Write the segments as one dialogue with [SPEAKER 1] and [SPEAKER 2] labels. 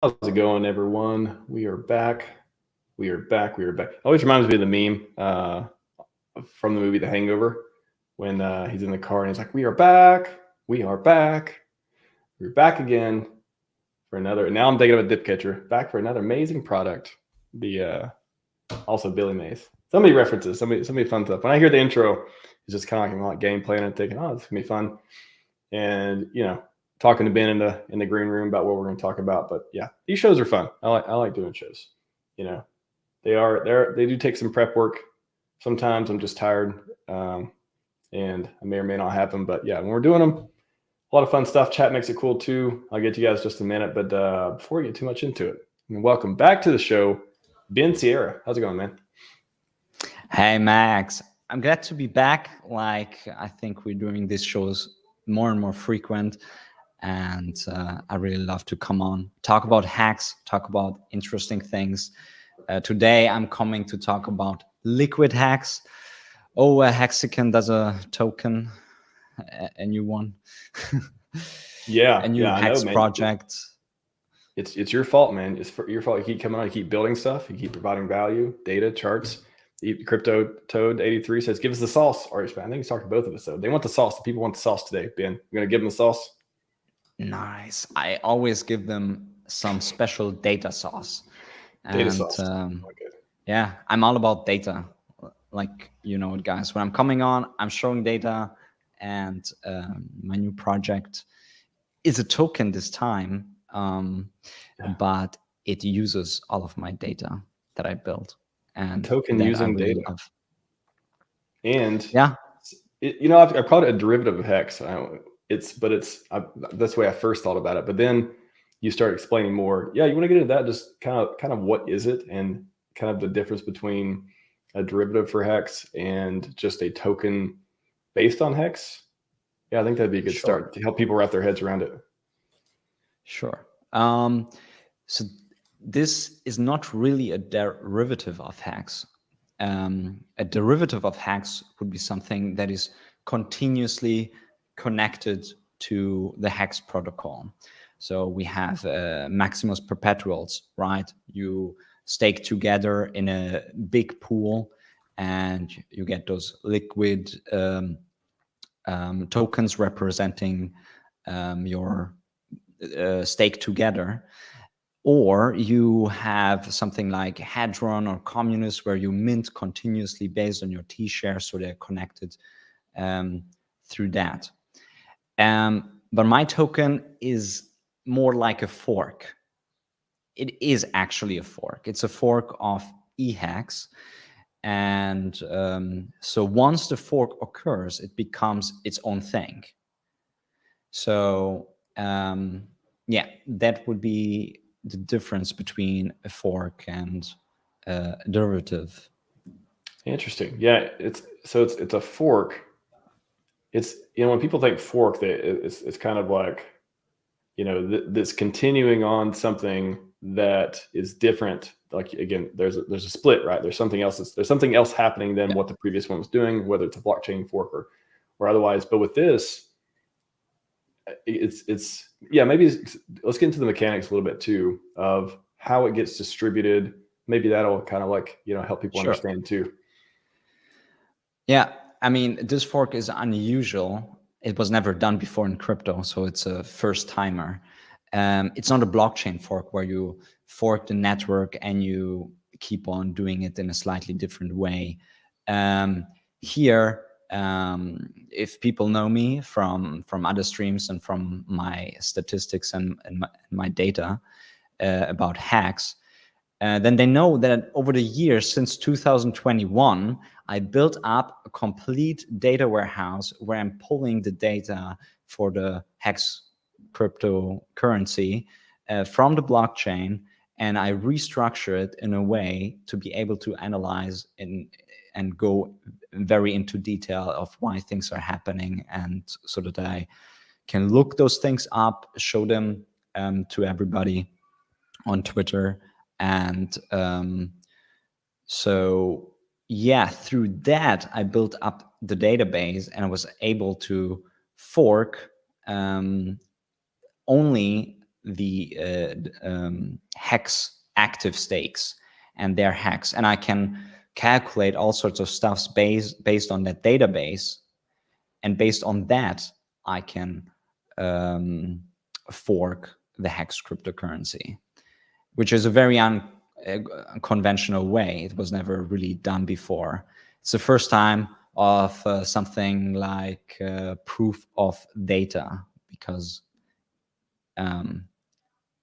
[SPEAKER 1] How's it going, everyone? We are back. We are back. We are back. Always reminds me of the meme from the movie The Hangover when he's in the car and he's like, "We are back. We are back. We're back again for another." Now I'm thinking of a dip catcher. Back for another amazing product. The also Billy Mays. So many references. So many fun stuff. When I hear the intro, it's just kind of like game plan and thinking, "Oh, this is gonna be fun." And talking to Ben in the green room about what we're going to talk about. But yeah, these shows are fun. I like doing shows. They do take some prep work. Sometimes I'm just tired, and I may or may not have them. But yeah, when we're doing them, a lot of fun stuff. Chat makes it cool too. I'll get to you guys just a minute. But before we get too much into it, welcome back to the show, Ben Sierra. How's it going, man?
[SPEAKER 2] Hey, Max. I'm glad to be back. I think we're doing these shows more and more frequent, and I really love to come on, talk about hacks, talk about interesting things. Today I'm coming to talk about LiquidHEX. Oh, Hexagon does a token, a new one.
[SPEAKER 1] Yeah,
[SPEAKER 2] a new HEX project.
[SPEAKER 1] It's your fault, man. It's your fault. You keep coming on, you keep building stuff, you keep providing value, data, charts. Crypto Toad 83 says, "Give us the sauce." RHMax. I think he's talking to both of us. So they want the sauce. The people want the sauce today. Ben, you're gonna give them the sauce.
[SPEAKER 2] Nice. I always give them some special data sauce.
[SPEAKER 1] Data sauce.
[SPEAKER 2] Yeah, I'm all about data. Like, you know it, guys. When I'm coming on, I'm showing data, and my new project is a token this time, but it uses all of my data that I built. And
[SPEAKER 1] token using data. And
[SPEAKER 2] yeah,
[SPEAKER 1] I called it a derivative of HEX. That's the way I first thought about it. But then you start explaining more. Yeah, you want to get into that? Just kind of what is it, and kind of the difference between a derivative for HEX and just a token based on HEX. Yeah, I think that'd be a good start to help people wrap their heads around it.
[SPEAKER 2] Sure. So this is not really a derivative of HEX. A derivative of HEX would be something that is continuously connected to the HEX protocol. So we have Maximus perpetuals, right? You stake together in a big pool, and you get those liquid tokens representing your stake together. Or you have something like Hadron or Communist, where you mint continuously based on your T-shares, so they're connected through that. But my token is more like a fork. It is actually a fork. It's a fork of HEX. And so once the fork occurs, it becomes its own thing. So yeah, that would be the difference between a fork and a derivative.
[SPEAKER 1] Interesting. Yeah, it's a fork. It's when people think fork, it's kind of like that's continuing on something that is different. Like, again, there's a split, right? There's something else happening than what the previous one was doing, whether it's a blockchain fork or otherwise. But with this, it's maybe let's get into the mechanics a little bit too of how it gets distributed. Maybe that'll kind of help people understand too.
[SPEAKER 2] Yeah, I mean, this fork is unusual. It was never done before in crypto, so it's a first timer. It's not a blockchain fork where you fork the network and you keep on doing it in a slightly different way. Here, if people know me from other streams and from my statistics and my data about hacks, then they know that over the years since 2021, I built up a complete data warehouse where I'm pulling the data for the HEX cryptocurrency from the blockchain, and I restructure it in a way to be able to analyze and go very into detail of why things are happening, and so that I can look those things up, show them to everybody on Twitter. And so yeah, through that I built up the database, and I was able to fork only the HEX active stakes and their HEX, and I can calculate all sorts of stuffs based on that database, and based on that I can fork the HEX cryptocurrency, which is a very unconventional way. It was never really done before. It's the first time of something like proof of data, because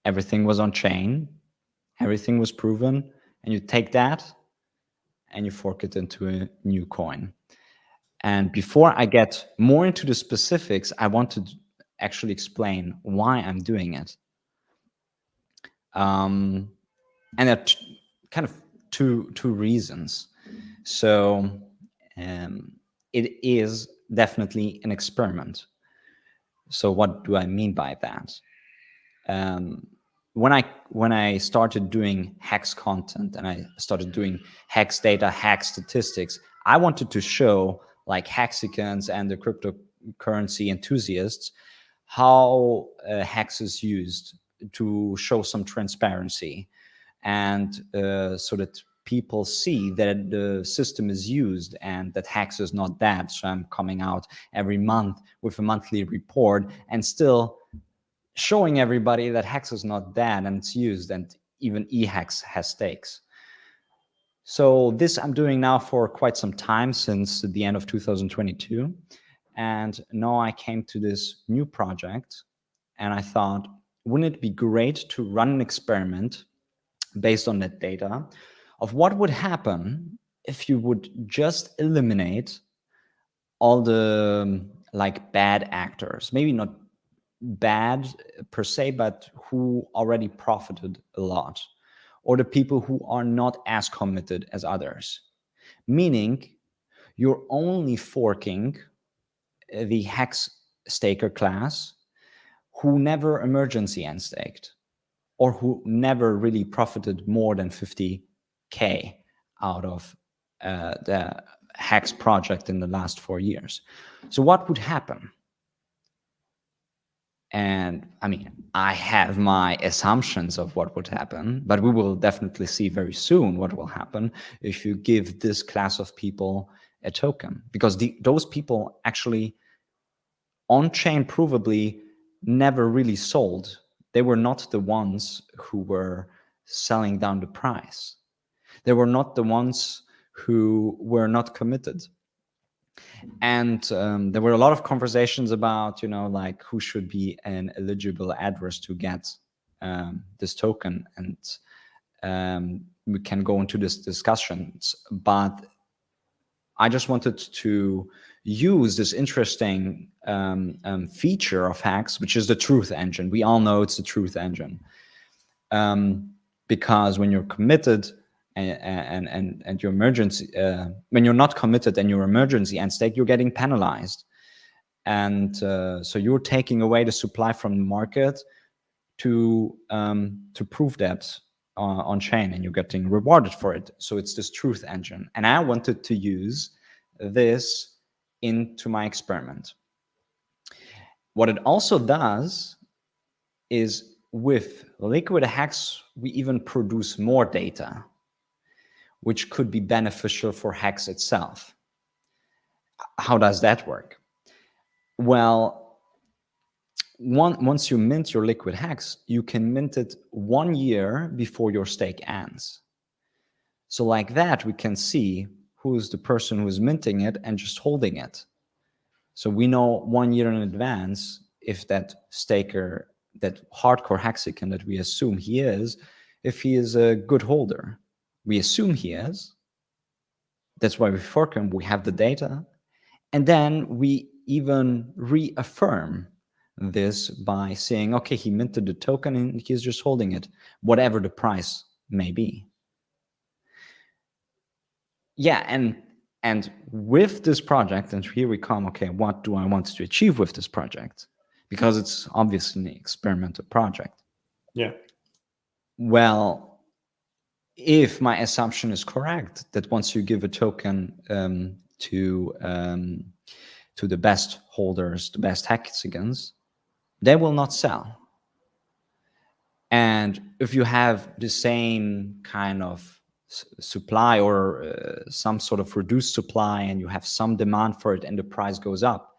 [SPEAKER 2] everything was on chain, everything was proven, and you take that and you fork it into a new coin. And before I get more into the specifics, I want to actually explain why I'm doing it. And there are kind of two reasons. So it is definitely an experiment. So what do I mean by that? When I started doing HEX content and I started doing HEX data, HEX statistics, I wanted to show like Hexicans and the cryptocurrency enthusiasts how HEX is used, to show some transparency, and so that people see that the system is used and that HEX is not that. So I'm coming out every month with a monthly report and still showing everybody that HEX is not dead and it's used, and even eHEX has stakes. So this I'm doing now for quite some time, since the end of 2022. And now I came to this new project and I thought, wouldn't it be great to run an experiment based on that data of what would happen if you would just eliminate all the like bad actors, maybe not bad per se, but who already profited a lot, or the people who are not as committed as others. Meaning you're only forking the HEX staker class who never emergency end staked, or who never really profited more than 50K out of the HEX project in the last 4 years. So what would happen? And I mean, I have my assumptions of what would happen, but we will definitely see very soon what will happen if you give this class of people a token, because those people actually on-chain provably never really sold. They were not the ones who were selling down the price. They were not the ones who were not committed. And there were a lot of conversations about, like who should be an eligible address to get this token. And we can go into this discussions, but I just wanted to use this interesting feature of HEX, which is the truth engine. We all know it's the truth engine. Because when you're committed and your emergency, when you're not committed and your emergency end stake, you're getting penalized. And so you're taking away the supply from the market to prove that on chain, and you're getting rewarded for it. So it's this truth engine. And I wanted to use this into my experiment. What it also does is, with LiquidHEX, we even produce more data, which could be beneficial for HEX itself. How does that work? Well, once you mint your LiquidHEX, you can mint it 1 year before your stake ends. So like that, we can see who's the person who is minting it and just holding it. So we know 1 year in advance if that staker, that hardcore Hexican that we assume he is, if he is a good holder. We assume he is. That's why we fork him. We have the data. And then we even reaffirm this by saying, okay, he minted the token and he's just holding it, whatever the price may be. Yeah, and with this project, and here we come, okay, what do I want to achieve with this project? Because it's obviously an experimental project.
[SPEAKER 1] Yeah.
[SPEAKER 2] Well, if my assumption is correct, that once you give a token to the best holders, the best hexagons, they will not sell. And if you have the same kind of supply or some sort of reduced supply, and you have some demand for it and the price goes up,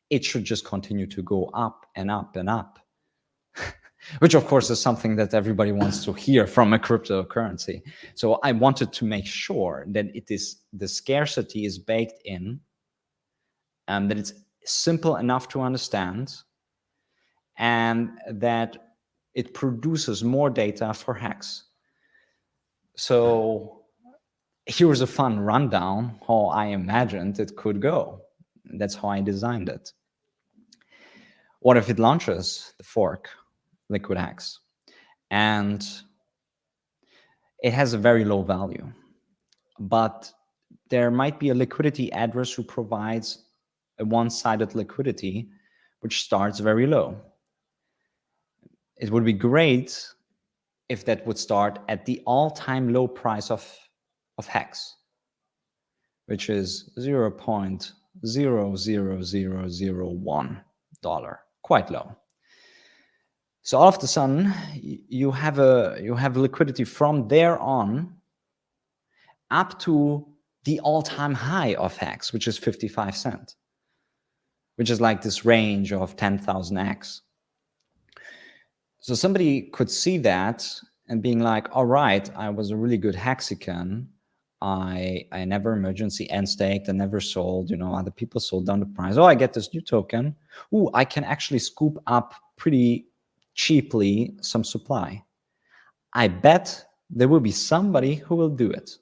[SPEAKER 2] it should just continue to go up and up and up. Which of course is something that everybody wants to hear from a cryptocurrency. So I wanted to make sure that the scarcity is baked in, and that it's simple enough to understand, and that it produces more data for HEX. So here's a fun rundown how I imagined it could go. That's how I designed it. What if it launches the fork, LiquidHEX, and it has a very low value, but there might be a liquidity address who provides a one-sided liquidity, which starts very low. It would be great if that would start at the all-time low price of HEX, which is $0.00001, quite low. So all of a sudden, you have liquidity from there on up to the all-time high of HEX, which is 55 cents, which is like this range of 10,000x. So somebody could see that and being like, all right, I was a really good Hexican. I never emergency end staked, I never sold, other people sold down the price. Oh, I get this new token. Ooh, I can actually scoop up pretty cheaply some supply. I bet there will be somebody who will do it,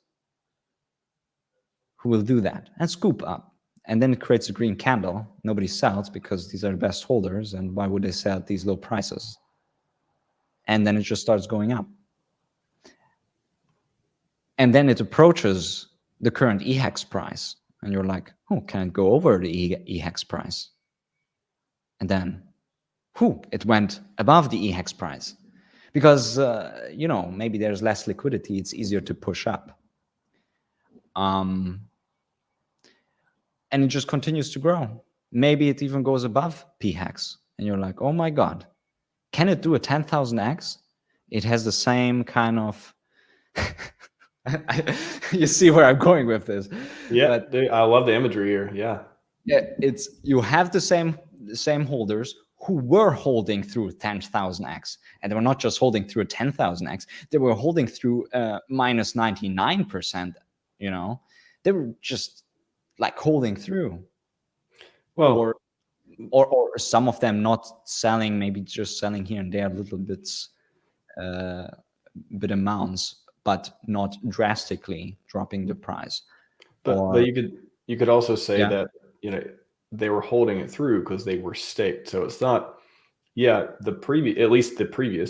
[SPEAKER 2] who will do that and scoop up. And then it creates a green candle. Nobody sells because these are the best holders. And why would they sell at these low prices? And then it just starts going up. And then it approaches the current EHEX price. And you're like, oh, can it go over the EHEX price? And then, it went above the EHEX price. Because, maybe there's less liquidity. It's easier to push up. And it just continues to grow. Maybe it even goes above PHEX. And you're like, oh my God, can it do a 10,000x? It has the same kind of... you see where I'm going with this.
[SPEAKER 1] Yeah, but, dude, I love the imagery here. Yeah.
[SPEAKER 2] You have the same holders who were holding through 10,000x. And they were not just holding through a 10,000x. They were holding through minus 99%, They were just like holding through. Well, or some of them not selling, maybe just selling here and there little bits, bit amounts, but not drastically dropping the price.
[SPEAKER 1] But you could also say that they were holding it through because they were staked. So it's not the previous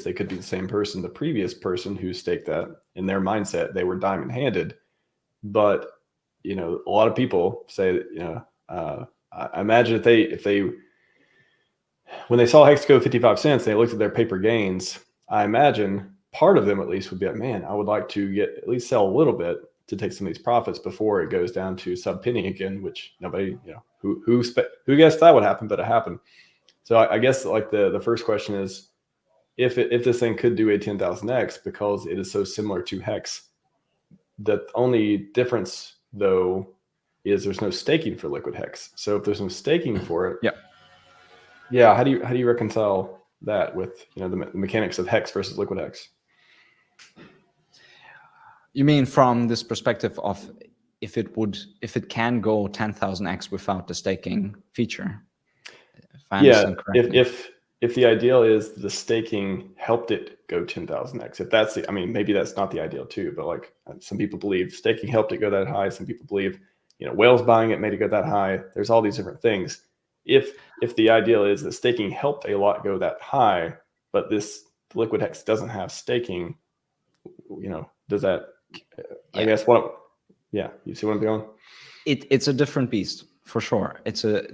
[SPEAKER 1] they could be the same person. The previous person who staked that, in their mindset, they were diamond handed. But a lot of people say that I imagine if they when they saw HEX go 55 cents, they looked at their paper gains. I imagine part of them at least would be like, man, I would like to at least sell a little bit to take some of these profits before it goes down to sub penny again, which nobody, who guessed that would happen, but it happened. So I guess like the first question is, if this thing could do a 10,000x because it is so similar to HEX, the only difference though is there's no staking for LiquidHEX. So if there's no staking for it, how do you reconcile that with the mechanics of HEX versus LiquidHEX?
[SPEAKER 2] You mean from this perspective of if it can go 10,000x without the staking feature?
[SPEAKER 1] If the ideal is the staking helped it go 10,000x, if that's maybe that's not the ideal too, but like some people believe staking helped it go that high. Some people believe, whales buying it made it go that high. There's all these different things. If the ideal is that staking helped a lot go that high, but this LiquidHEX doesn't have staking, does that, I guess you see what I'm going?
[SPEAKER 2] It's a different beast for sure. It's a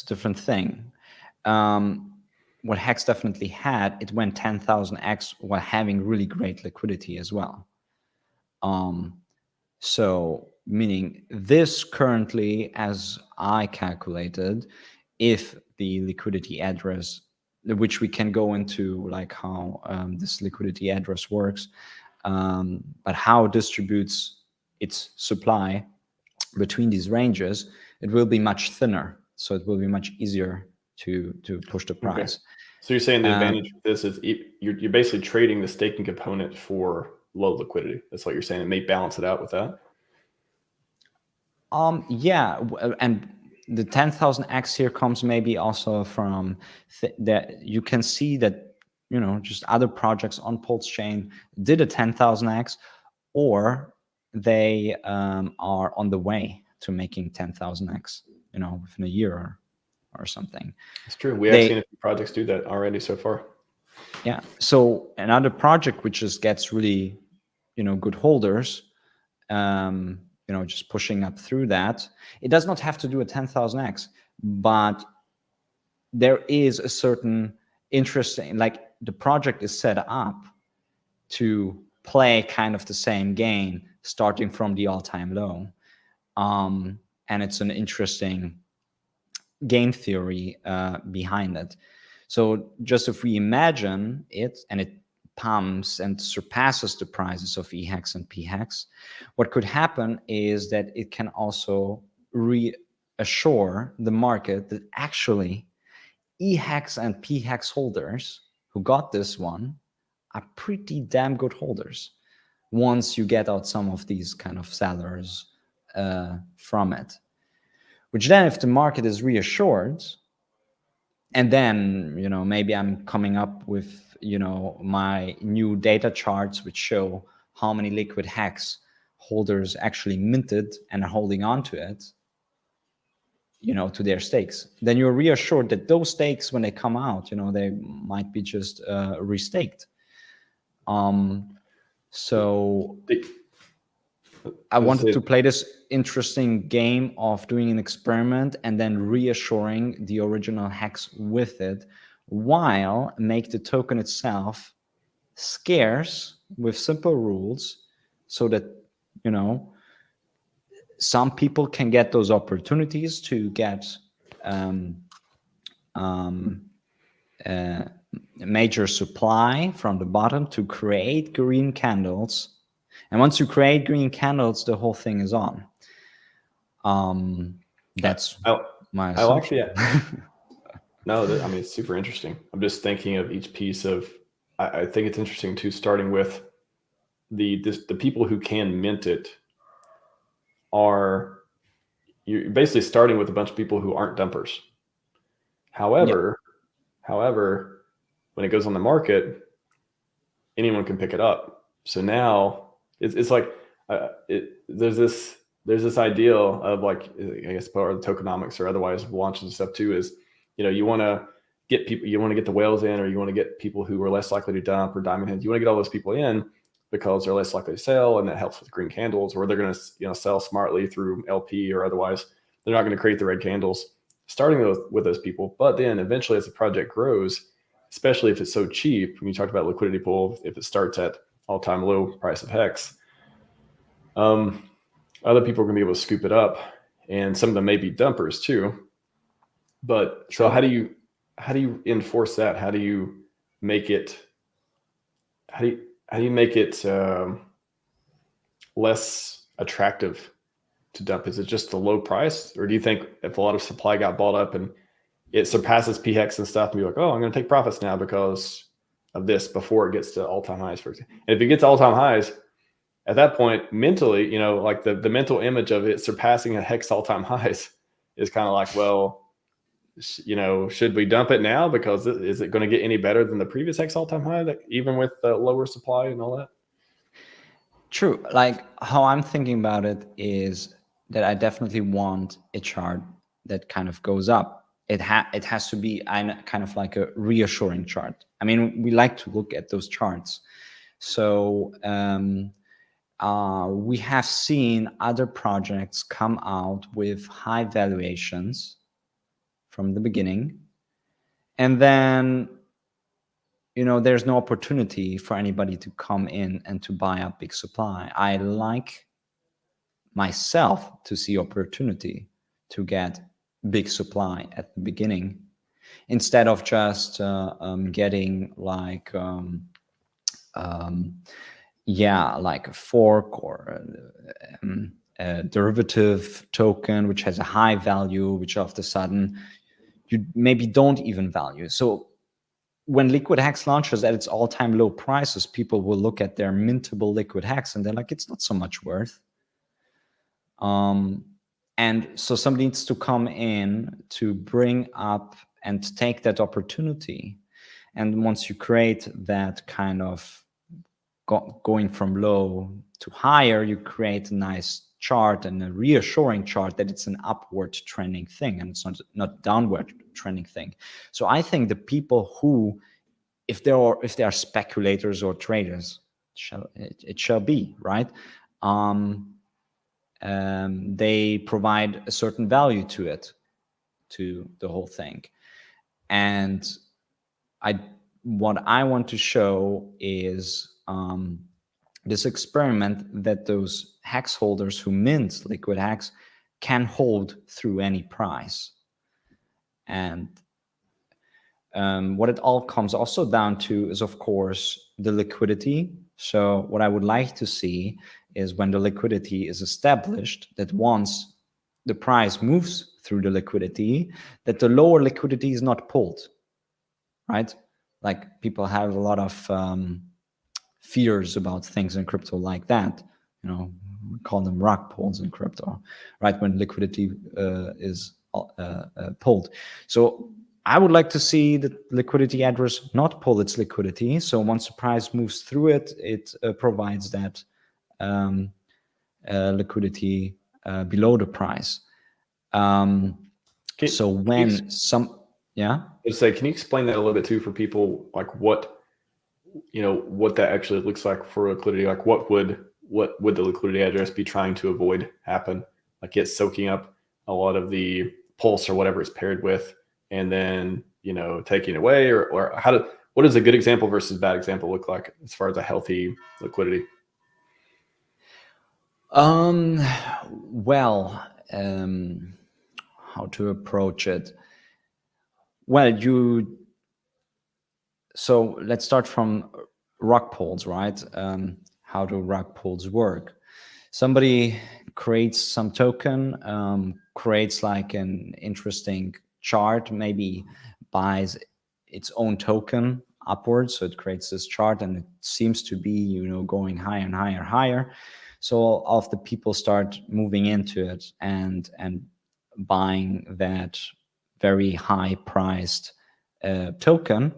[SPEAKER 2] different thing. What HEX definitely had, it went 10,000x while having really great liquidity as well. So meaning this currently, as I calculated, if the liquidity address which we can go into, like how this liquidity address works, but how it distributes its supply between these ranges, it will be much thinner. So it will be much easier to push the price.
[SPEAKER 1] Okay. So you're saying the advantage of this is you're basically trading the staking component for low liquidity. That's what you're saying. It may balance it out with that.
[SPEAKER 2] Yeah, and the 10,000x here comes maybe also from that you can see that, you know, just other projects on PulseChain did a 10,000x, or they are on the way to making 10,000x, you know, within a year or something.
[SPEAKER 1] It's true. We have seen a few projects do that already so far.
[SPEAKER 2] Yeah. So another project which just gets really, you know, good holders, you know, just pushing up through that. It does not have to do a 10,000x, but there is a certain interesting, like the project is set up to play kind of the same game starting from the all-time low. And it's an interesting game theory behind it. So just if we imagine it and it pumps and surpasses the prices of EHEX and PHEX, what could happen is that it can also reassure the market that actually EHEX and PHEX holders who got this one are pretty damn good holders once you get out some of these kind of sellers from it. Which then, if the market is reassured, and then, you know, maybe I'm coming up with, you know, my new data charts which show how many LiquidHEX holders actually minted and are holding on to it, you know, to their stakes, then you're reassured that those stakes, when they come out, you know, they might be just restaked. So I wanted to play this interesting game of doing an experiment and then reassuring the original hex with it, while make the token itself scarce with simple rules, so that, you know, some people can get those opportunities to get major supply from the bottom to create green candles. And once you create green candles, the whole thing is on. That's my assumption.
[SPEAKER 1] I like the no, I mean, it's super interesting. I'm just thinking of each piece of, I think it's interesting too, starting with the people who can mint it are, you're basically starting with a bunch of people who aren't dumpers. However, when it goes on the market, anyone can pick it up. So now it's like there's this ideal of, like, I guess part of the tokenomics or otherwise launches and stuff too, is, you know, you want to get people, you want to get the whales in, or you want to get people who are less likely to dump, or diamond hands. You want to get all those people in because they're less likely to sell, and that helps with green candles, or they're going to, you know, sell smartly through LP, or otherwise they're not going to create the red candles. Starting with those people, but then eventually as the project grows, especially if it's so cheap, when you talked about liquidity pool, if it starts at all-time low price of HEX, other people are going to be able to scoop it up, and some of them may be dumpers too. But so how do you enforce that? How do you make it? How do you make it less attractive to dump? Is it just the low price, or do you think if a lot of supply got bought up and it surpasses PHEX and stuff, and be like, oh, I'm going to take profits now because of this before it gets to all-time highs, for example? And if it gets to all-time highs, at that point, mentally, you know, like the mental image of it surpassing a HEX all-time highs is kind of like, well, you know, should we dump it now? Because is it going to get any better than the previous HEX all-time high, that, even with the lower supply and all that?
[SPEAKER 2] True. Like, how I'm thinking about it is that I definitely want a chart that kind of goes up. It has to be kind of like a reassuring chart. I mean, we like to look at those charts. So we have seen other projects come out with high valuations from the beginning, and then, you know, there's no opportunity for anybody to come in and to buy up big supply. I like myself to see opportunity to get big supply at the beginning, instead of just getting like like a fork or a derivative token which has a high value, which all of a sudden you maybe don't even value. So when LiquidHEX launches at its all-time low prices, people will look at their mintable LiquidHEX and they're like, it's not so much worth. And so somebody needs to come in to bring up and take that opportunity. And once you create that kind of going from low to higher, you create a nice chart and a reassuring chart that it's an upward trending thing and it's not downward trending thing. So I think the people who, if they are speculators or traders, it shall be, right? They provide a certain value to it, to the whole thing. And what I want to show is this experiment that those hex holders who mint LiquidHEX can hold through any price. And what it all comes also down to is, of course, the liquidity. So what I would like to see is when the liquidity is established, that once the price moves through the liquidity, that the lower liquidity is not pulled, right? Like people have a lot of fears about things in crypto like that. You know, we call them rug pulls in crypto, right? When liquidity is pulled. So I would like to see the liquidity address not pull its liquidity. So once the price moves through it, it provides that liquidity below the price. So when
[SPEAKER 1] say, can you explain that a little bit too for people, like what that actually looks like for liquidity? Like what would the liquidity address be trying to avoid happen? Like it's soaking up a lot of the pulse or whatever it's paired with, and then taking away, or what does a good example versus bad example look like as far as a healthy liquidity?
[SPEAKER 2] How to approach it? Well, so let's start from rug pulls, right? How do rug pulls work? Somebody creates some token, creates like an interesting chart, maybe buys its own token upwards. So it creates this chart and it seems to be, going higher and higher and higher. So all of the people start moving into it and buying that very high priced token.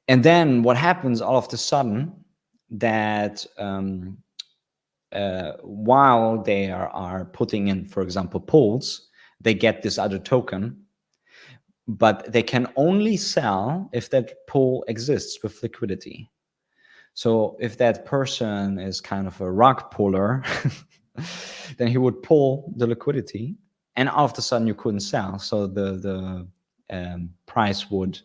[SPEAKER 2] And then what happens all of a sudden that while they are putting in, for example, pulls, they get this other token, but they can only sell if that pull exists with liquidity. So if that person is kind of a rug puller, then he would pull the liquidity and all of a sudden you couldn't sell. So the price would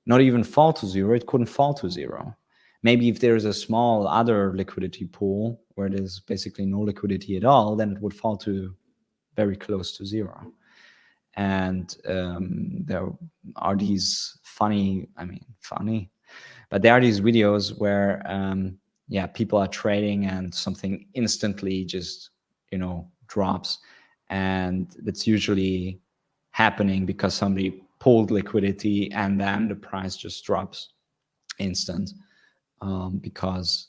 [SPEAKER 2] not even fall to zero. It couldn't fall to zero. Maybe if there's a small other liquidity pool where there's basically no liquidity at all, then it would fall to very close to zero. And there are these funny, but there are these videos where, people are trading and something instantly just, drops. And that's usually happening because somebody pulled liquidity and then the price just drops instant. Because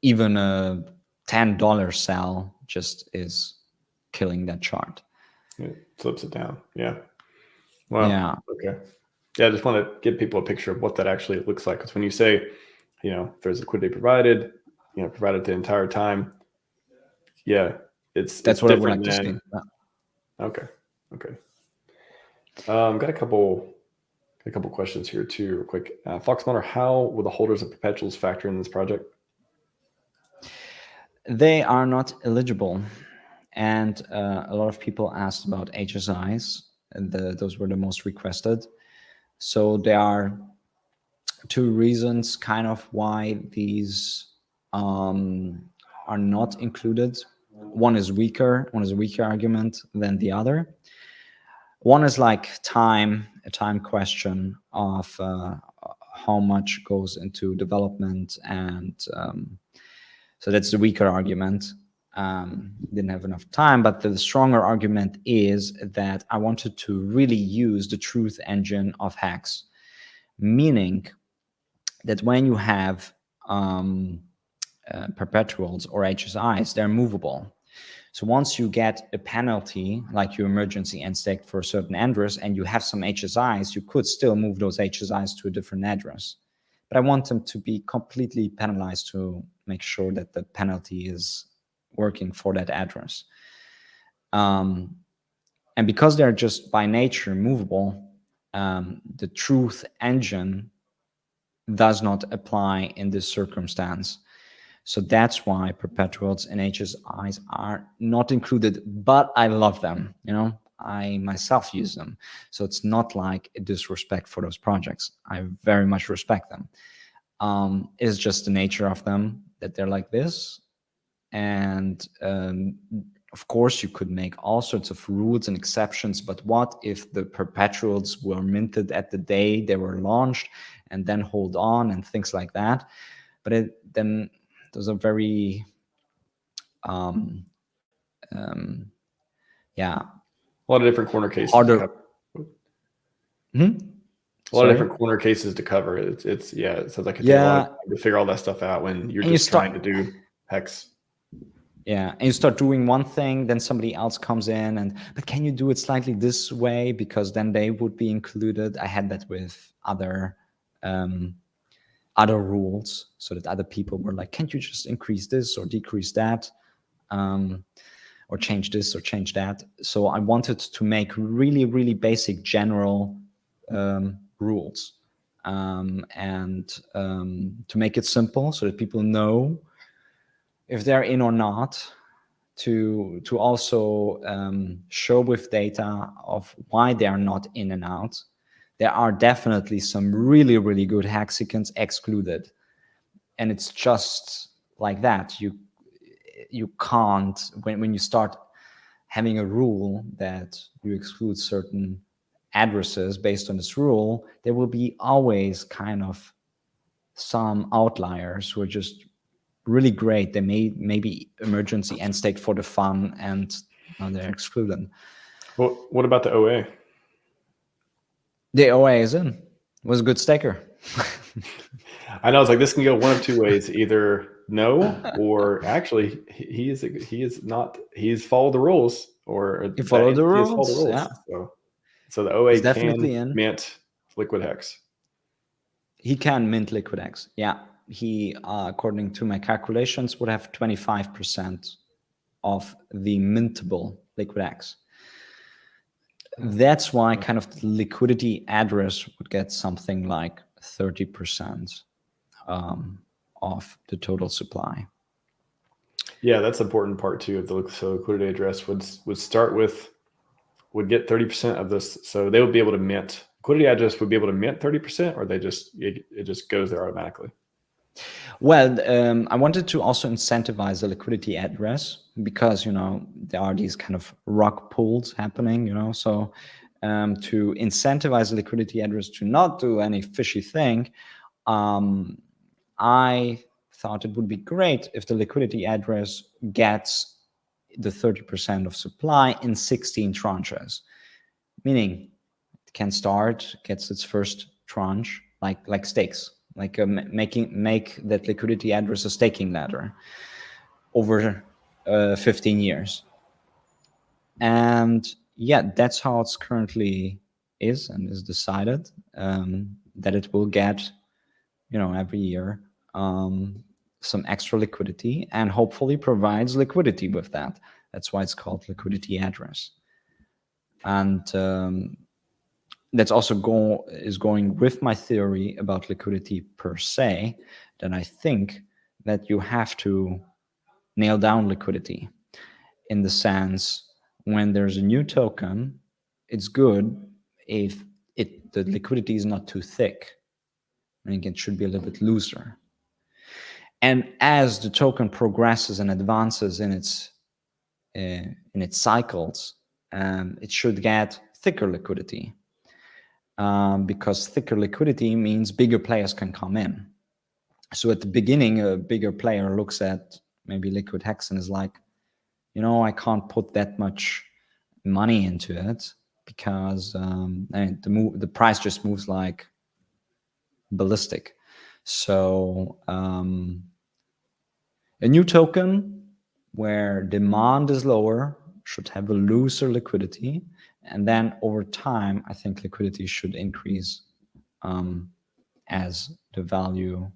[SPEAKER 2] even a $10 sell just is killing that chart.
[SPEAKER 1] It flips it down. Yeah. Wow.
[SPEAKER 2] Yeah.
[SPEAKER 1] Okay. Yeah, I just want to give people a picture of what that actually looks like. Because when you say, there's liquidity provided, provided the entire time. Yeah,
[SPEAKER 2] that's what I would like to see.
[SPEAKER 1] Okay. Got a couple questions here too, real quick. Fox Monitor, how will the holders of perpetuals factor in this project?
[SPEAKER 2] They are not eligible, and a lot of people asked about HSIs, and those were the most requested. So there are two reasons kind of why these are not included. One is a weaker argument than the other. One is like a time question of how much goes into development, and so that's the weaker argument. Didn't have enough time, but the stronger argument is that I wanted to really use the truth engine of HEX, meaning that when you have perpetuals or HSIs, they're movable. So once you get a penalty, like your emergency end stake for a certain address, and you have some HSIs, you could still move those HSIs to a different address. But I want them to be completely penalized to make sure that the penalty is working for that address. And because they're just by nature movable, the truth engine does not apply in this circumstance. So that's why perpetuals and HSIs are not included, but I love them. You know, I myself use them. So it's not like a disrespect for those projects. I very much respect them. It's just the nature of them that they're like this. And of course, you could make all sorts of rules and exceptions, but what if the perpetuals were minted at the day they were launched and then hold on and things like that? But then those are very, yeah.
[SPEAKER 1] A lot of different corner cases.
[SPEAKER 2] A
[SPEAKER 1] lot of different corner cases to cover. It's yeah, it sounds like it takes a lot of time to figure all that stuff out when you're just trying to do HEX.
[SPEAKER 2] Yeah, and you start doing one thing, then somebody else comes in, but can you do it slightly this way, because then they would be included. I had that with other rules, so that other people were like, can't you just increase this or decrease that, or change this or change that? So I wanted to make really, really basic general rules, and to make it simple so that people know if they're in or not, to also show with data of why they are not in and out. There are definitely some really, really good hexicans excluded. And it's just like that. You can't, when you start having a rule that you exclude certain addresses based on this rule, there will be always kind of some outliers who are just really great. They maybe emergency end stake for the fun, and they're excluded.
[SPEAKER 1] Well, what about the OA?
[SPEAKER 2] The OA is in. Was a good staker.
[SPEAKER 1] I know, it's like this can go one of two ways: either no, or actually he's followed the rules, or
[SPEAKER 2] he followed the rules. Yeah.
[SPEAKER 1] So the OA
[SPEAKER 2] he's definitely
[SPEAKER 1] can mint LiquidHEX.
[SPEAKER 2] He can mint LiquidHEX. Yeah. He, according to my calculations, would have 25% of the mintable LiquidHEX. That's why kind of the liquidity address would get something like 30% of the total supply.
[SPEAKER 1] Yeah, that's the important part too of the liquidity address would get 30% of this. So they would be able to mint, liquidity address would be able to mint 30%, or it just goes there automatically.
[SPEAKER 2] Well, I wanted to also incentivize the liquidity address, because, there are these kind of rug pulls happening, so to incentivize the liquidity address to not do any fishy thing, I thought it would be great if the liquidity address gets the 30% of supply in 16 tranches, meaning it can gets its first tranche like stakes, like make that liquidity address a staking ladder over 15 years. And yeah, that's how it's currently is decided, that it will get, every year some extra liquidity, and hopefully provides liquidity with that. That's why it's called liquidity address. And that's also going with my theory about liquidity per se, that I think that you have to nail down liquidity, in the sense, when there's a new token, it's good if the liquidity is not too thick. I think it should be a little bit looser. And as the token progresses and advances in its cycles, it should get thicker liquidity, because thicker liquidity means bigger players can come in. So at the beginning, a bigger player looks at maybe LiquidHEX and is like, I can't put that much money into it because the price just moves like ballistic. So a new token where demand is lower should have a looser liquidity, and then over time, I think liquidity should increase as the value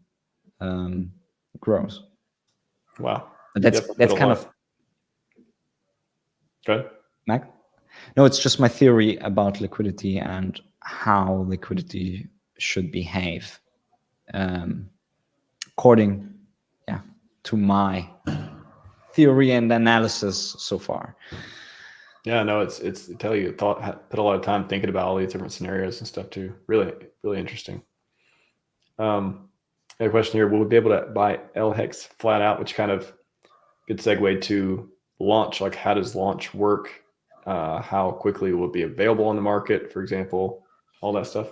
[SPEAKER 2] grows.
[SPEAKER 1] Wow.
[SPEAKER 2] But that's kind of.
[SPEAKER 1] Go ahead.
[SPEAKER 2] Mac? No, it's just my theory about liquidity and how liquidity should behave, according, to my theory and analysis so far.
[SPEAKER 1] Yeah, no, it's tell you put a lot of time thinking about all these different scenarios and stuff too. Really, really interesting. A question here: will we be able to buy LHEX flat out? Which kind of good segue to launch. Like, how does launch work? How quickly will it be available on the market, for example? All that stuff.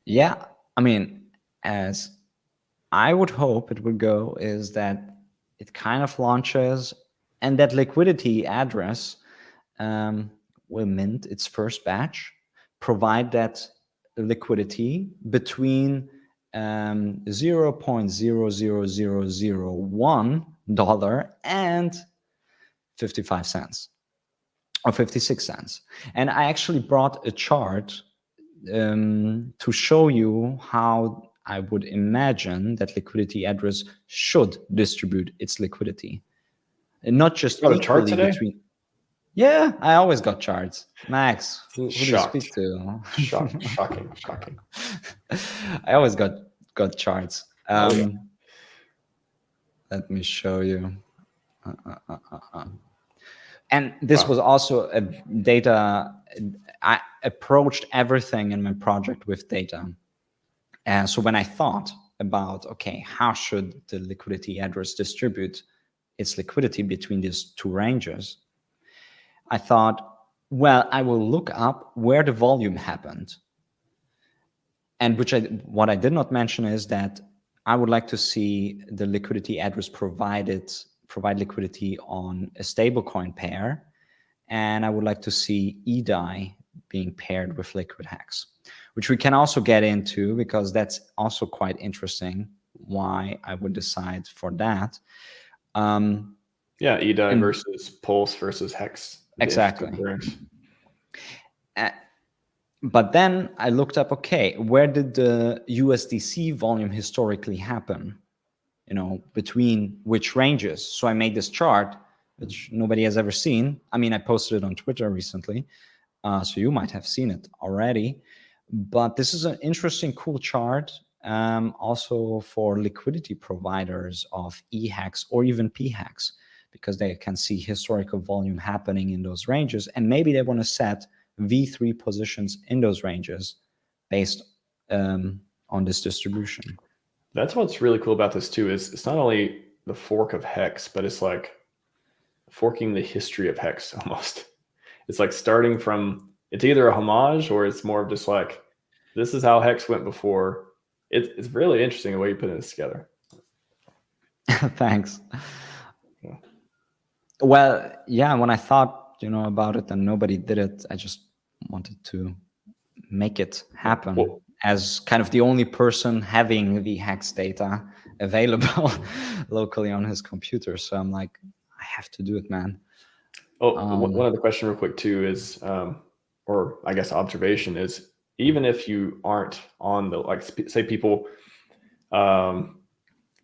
[SPEAKER 2] Yeah, I mean, as I would hope it would go, is that it kind of launches, and that liquidity address will mint its first batch, provide that liquidity between $0.00001 and 55 cents or 56 cents. And I actually brought a chart to show you how I would imagine that liquidity address should distribute its liquidity, and not just
[SPEAKER 1] got a chart
[SPEAKER 2] equally
[SPEAKER 1] today?
[SPEAKER 2] between. Yeah, I always got charts. Max, who do you
[SPEAKER 1] Shocked.
[SPEAKER 2] speak to?
[SPEAKER 1] Shocking.
[SPEAKER 2] I always got charts.
[SPEAKER 1] Yeah.
[SPEAKER 2] Let me show you. And this was also a data. I approached everything in my project with data. And so when I thought about, okay, how should the liquidity address distribute its liquidity between these two ranges, I thought, well, I will look up where the volume happened. And what I did not mention is that I would like to see the liquidity address provide liquidity on a stablecoin pair, and I would like to see EDI being paired with LiquidHEX, which we can also get into because that's also quite interesting. Why I would decide for that.
[SPEAKER 1] EDI versus Pulse versus HEX.
[SPEAKER 2] Exactly. But then I looked up, okay, where did the USDC volume historically happen? Between which ranges? So I made this chart, which nobody has ever seen. I mean, I posted it on Twitter recently, so you might have seen it already. But this is an interesting, cool chart, also for liquidity providers of HEX or even PHEX, because they can see historical volume happening in those ranges, and maybe they want to set V3 positions in those ranges based on this distribution.
[SPEAKER 1] That's what's really cool about this too, is it's not only the fork of HEX, but it's like forking the history of HEX almost. It's like starting from, it's either a homage or it's more of just like, this is how HEX went before. It's really interesting the way you put this together.
[SPEAKER 2] Thanks. Yeah. Well, yeah, when I thought, about it and nobody did it, I just wanted to make it happen as kind of the only person having the HEX data available locally on his computer. So I'm like, I have to do it, man.
[SPEAKER 1] One other question real quick too is, or I guess observation is, even if you aren't on the, like, say people, aren't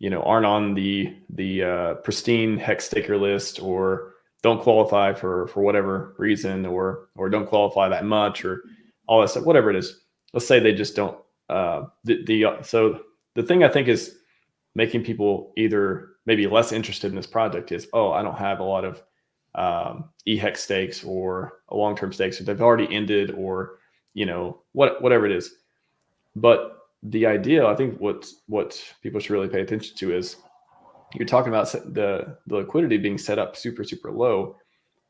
[SPEAKER 1] on the pristine HEX staker list, or don't qualify for whatever reason, or don't qualify that much, or all that stuff, whatever it is. Let's say they just don't. So the thing I think is making people either maybe less interested in this project is, I don't have a lot of HEX stakes or a long-term stakes, or they've already ended, or whatever it is. But the idea, I think, what people should really pay attention to is, you're talking about the liquidity being set up super, super low.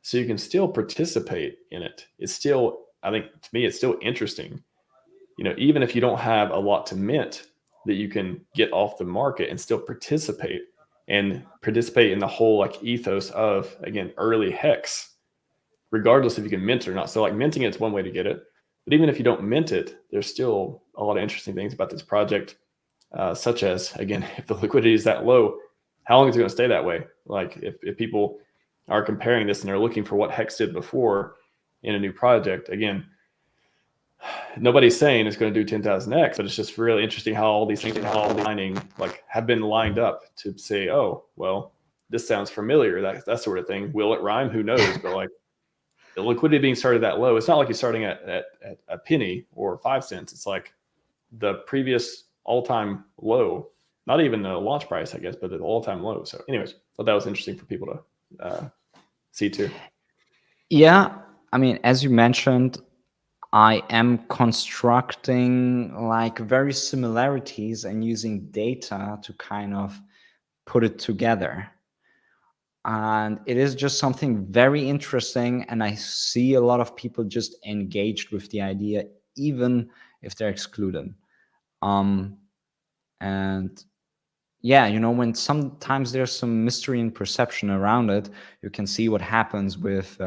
[SPEAKER 1] so you can still participate in it. It's still, I think to me, it's still interesting. You know, even if you don't have a lot to mint, that you can get off the market and still participate in the whole like ethos of, again, early HEX, regardless if you can mint it or not. So like minting it's one way to get it, but even if you don't mint it, there's still a lot of interesting things about this project, such as, again, if the liquidity is that low, how long is it going to stay that way? Like if people are comparing this and they're looking for what HEX did before in a new project, again, nobody's saying it's going to do 10,000x, but it's just really interesting how all these things like have been lined up to say, oh, well, this sounds familiar, that sort of thing. Will it rhyme? Who knows? But like the liquidity being started that low, it's not like you're starting at a penny or 5 cents. It's like the previous all-time low, not even the launch price, I guess, but the all-time low. So anyways, thought that was interesting for people to see too.
[SPEAKER 2] Yeah, I mean, as you mentioned, I am constructing like very similarities and using data to kind of put it together. And it is just something very interesting. And I see a lot of people just engaged with the idea, even if they're excluded. And yeah, you know, when sometimes there's some mystery and perception around it, you can see what happens with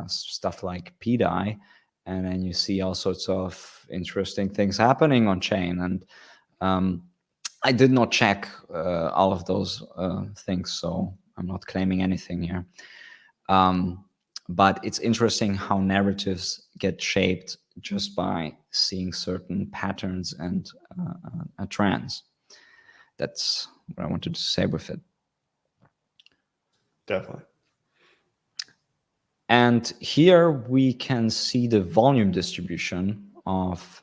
[SPEAKER 2] stuff like PDI. And then you see all sorts of interesting things happening on chain. And I did not check all of those things, so I'm not claiming anything here. But it's interesting how narratives get shaped just by seeing certain patterns and trends. That's what I wanted to say with it.
[SPEAKER 1] Definitely.
[SPEAKER 2] And here we can see the volume distribution of,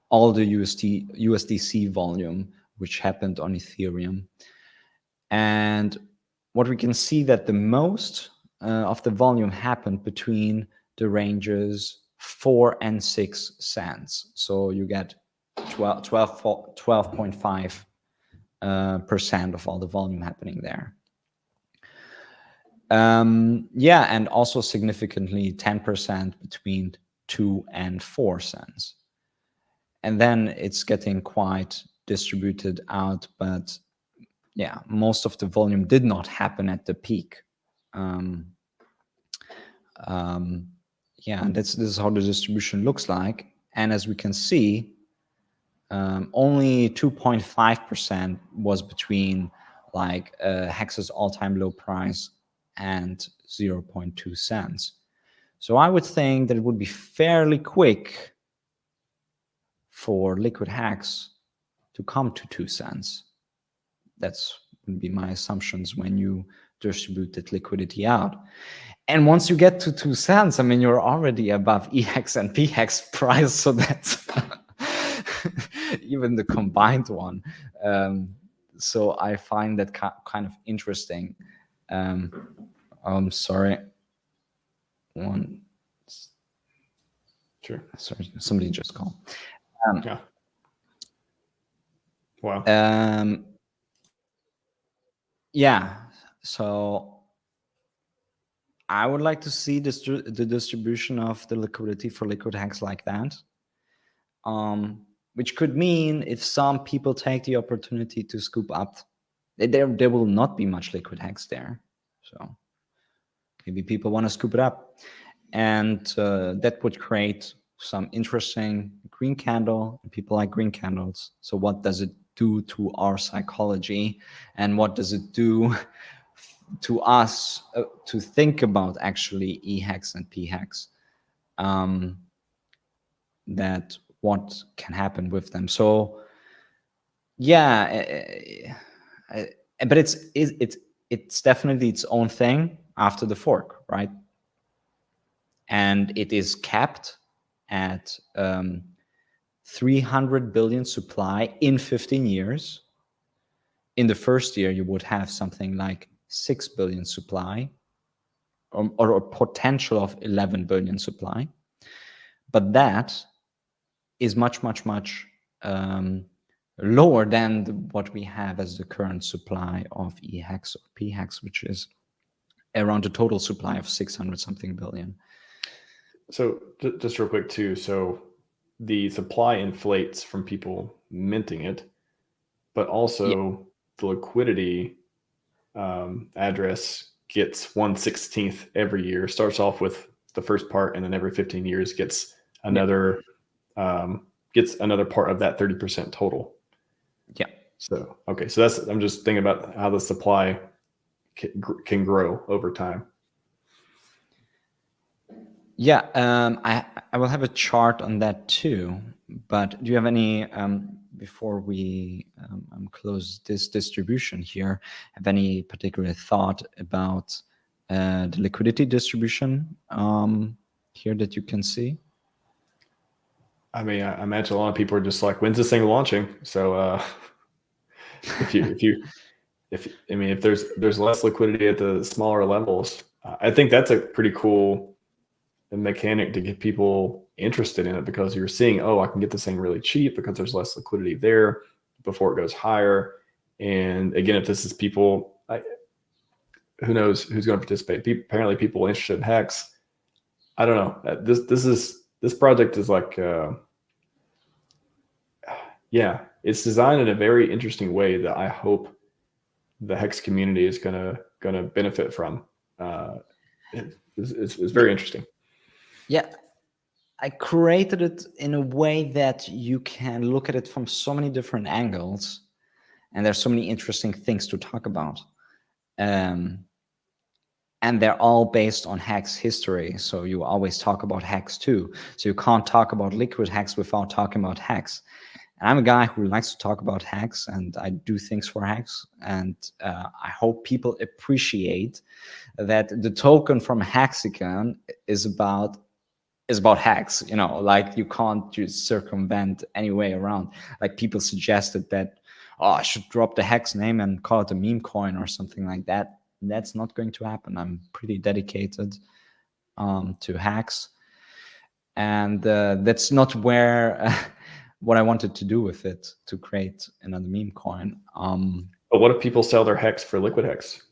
[SPEAKER 2] all the USDC volume, which happened on Ethereum. And what we can see that the most of the volume happened between the ranges 4 and 6 cents. So you get 12.5% of all the volume happening there. And also significantly 10% between 2 and 4 cents. And then it's getting quite distributed out, but yeah, most of the volume did not happen at the peak. And this is how the distribution looks like. And as we can see, only 2.5% was between like HEX's all-time low price and 0.2 cents. So I would think that it would be fairly quick for LiquidHEX to come to 2 cents. That's would be my assumptions when you distribute that liquidity out. And once you get to 2 cents, I mean, you're already above EHEX and PHEX price. So that's even the combined one. So I find that kind of interesting. I'm sorry.
[SPEAKER 1] Sure.
[SPEAKER 2] Sorry, somebody just called.
[SPEAKER 1] Yeah. Wow.
[SPEAKER 2] Yeah. So I would like to see the distribution of the liquidity for LiquidHEX like that. Which could mean if some people take the opportunity to scoop up, there will not be much LiquidHEX there. So maybe people want to scoop it up. And that would create some interesting green candle. People like green candles. So what does it do to our psychology? And what does it do to us to think about actually EHEX and PHEX? That what can happen with them. So yeah, but it's definitely its own thing after the fork, right? And it is capped at 300 billion supply in 15 years. In the first year, you would have something like 6 billion supply, or a potential of 11 billion supply. But that is much lower than what we have as the current supply of EHEX or PHEX, which is around a total supply of 600 something billion.
[SPEAKER 1] So just real quick too. So the supply inflates from people minting it, but also the liquidity address gets 1/16 every year. Starts off with the first part, and then every 15 years gets another part of that 30% total.
[SPEAKER 2] Yeah.
[SPEAKER 1] So okay, so I'm just thinking about how the supply can grow over time.
[SPEAKER 2] Yeah, I will have a chart on that too. But do you have any, before we close this distribution here, have any particular thought about the liquidity distribution here that you can see?
[SPEAKER 1] I mean, I imagine a lot of people are just like, when's this thing launching? So if there's less liquidity at the smaller levels, I think that's a pretty cool mechanic to get people interested in it, because you're seeing, oh, I can get this thing really cheap because there's less liquidity there before it goes higher. And again, if this is people, who knows who's going to participate? Apparently people interested in HEX. I don't know. This project is like, yeah, it's designed in a very interesting way that I hope the HEX community is gonna benefit from. It's very interesting.
[SPEAKER 2] Yeah, I created it in a way that you can look at it from so many different angles, and there's so many interesting things to talk about. And they're all based on HEX history. So you always talk about HEX too. So you can't talk about LiquidHEX without talking about HEX. And I'm a guy who likes to talk about HEX, and I do things for HEX. And I hope people appreciate that the token from Hexicon is about HEX. You know, like you can't just circumvent any way around. Like people suggested that, oh, I should drop the HEX name and call it a meme coin or something like that. That's not going to happen. I'm pretty dedicated to HEX, and that's not where what I wanted to do with it, to create another meme coin.
[SPEAKER 1] But what if people sell their HEX for LiquidHEX?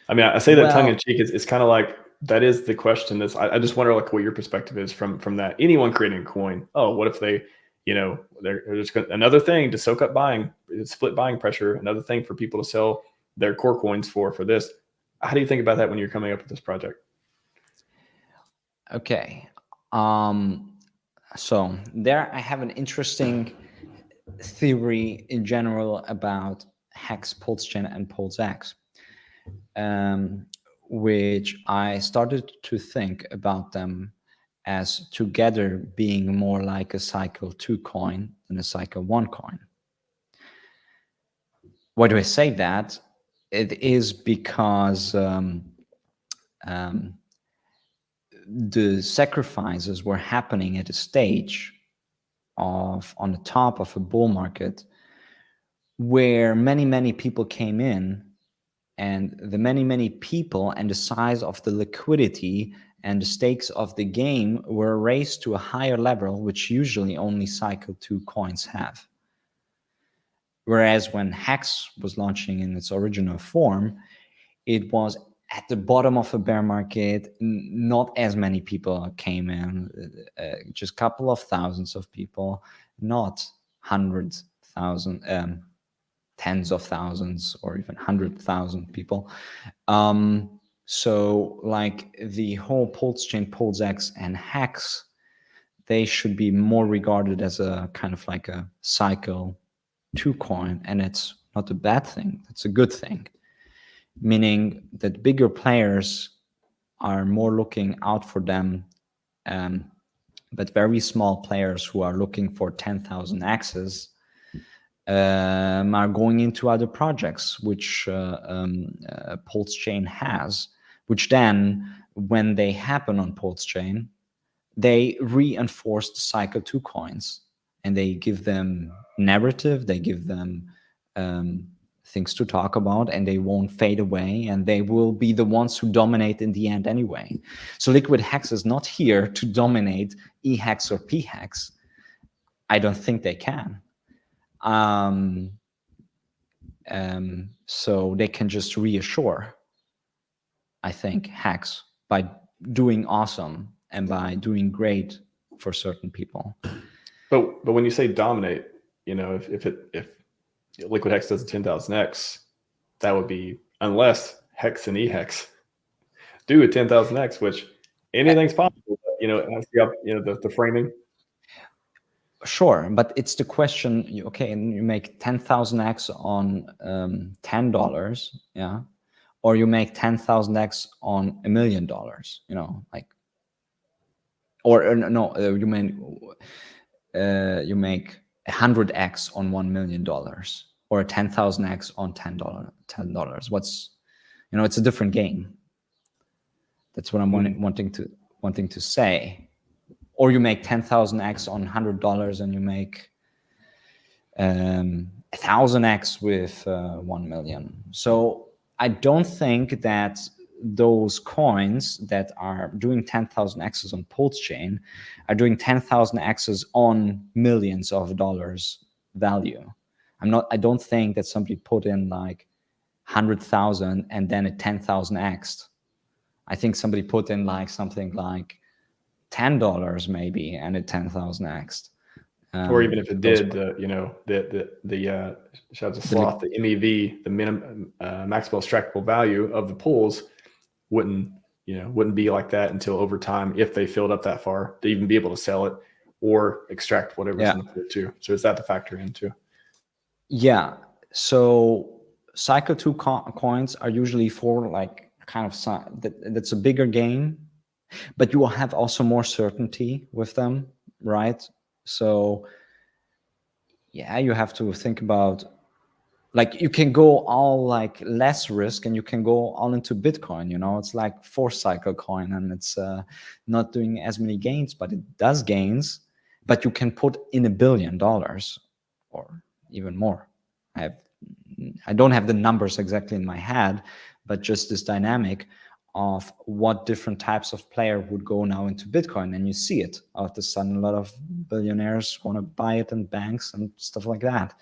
[SPEAKER 1] I mean, I say that tongue in cheek. It's kind of like, that is the question. I just wonder like what your perspective is from that. Anyone creating a coin, oh, what if they, they're just another thing to soak up buying, split buying pressure, another thing for people to sell their core coins for this. How do you think about that when you're coming up with this project?
[SPEAKER 2] Okay. So there I have an interesting theory in general about HEX, PulseChain, and PulseX, which I started to think about them as together being more like a cycle 2 coin than a cycle 1 coin. Why do I say that? It is because the sacrifices were happening at a stage on the top of a bull market where many people came in, and the many people and the size of the liquidity and the stakes of the game were raised to a higher level, which usually only cycle 2 coins have. Whereas when HEX was launching in its original form, it was at the bottom of a bear market. Not as many people came in, just a couple of thousands of people, not 100,000, tens of thousands, or even 100,000 people. So like the whole PulseChain, PulseX, and HEX, they should be more regarded as a kind of like a cycle 2 coin, and it's not a bad thing. It's a good thing, meaning that bigger players are more looking out for them, but very small players who are looking for 10,000 X's are going into other projects, which PulseChain has, which then, when they happen on PulseChain, they reinforce the cycle 2 coins, and they give them narrative, they give them things to talk about, and they won't fade away, and they will be the ones who dominate in the end anyway. So LiquidHEX is not here to dominate EHEX or PHEX. I don't think they can. So they can just reassure, I think, HEX by doing awesome and by doing great for certain people.
[SPEAKER 1] But when you say dominate, you know, if LiquidHEX does a 10,000x, that would be, unless HEX and EHEX do a 10,000x, which anything's possible. But, you know, it has to be, you know, the framing.
[SPEAKER 2] Sure, but it's the question. Okay, and you make 10,000x on $10, yeah, or you make 10,000x on $1 million. You know, like, or no, you make 100x on $1 million, or 10,000x on $10. What's, you know, it's a different game. That's what I'm wanting to say. Or you make 10,000x on $100 and you make 1,000x with 1 million. So I don't think that those coins that are doing 10,000 X's on PulseChain are doing 10,000 X's on millions of dollars value. I don't think that somebody put in like 100,000 and then a 10,000 X. I think somebody put in like something like $10 maybe and a 10,000 X.
[SPEAKER 1] Or even if it did, you know, the shout out to Sloth, the MEV, the minimum maximal extractable value of the pools wouldn't be like that until over time, if they filled up that far to even be able to sell it or extract whatever's in the pool too. So is that the factor in too?
[SPEAKER 2] Yeah. So cycle 2 coins are usually for like kind of that's a bigger game, but you will have also more certainty with them, right? So yeah, you have to think about, like, you can go all like less risk and you can go all into Bitcoin, you know, it's like 4 cycle coin and it's not doing as many gains, but it does gains, but you can put in $1 billion or even more. I don't have the numbers exactly in my head, but just this dynamic of what different types of player would go now into Bitcoin. And you see it all of a sudden, a lot of billionaires want to buy it, and banks and stuff like that.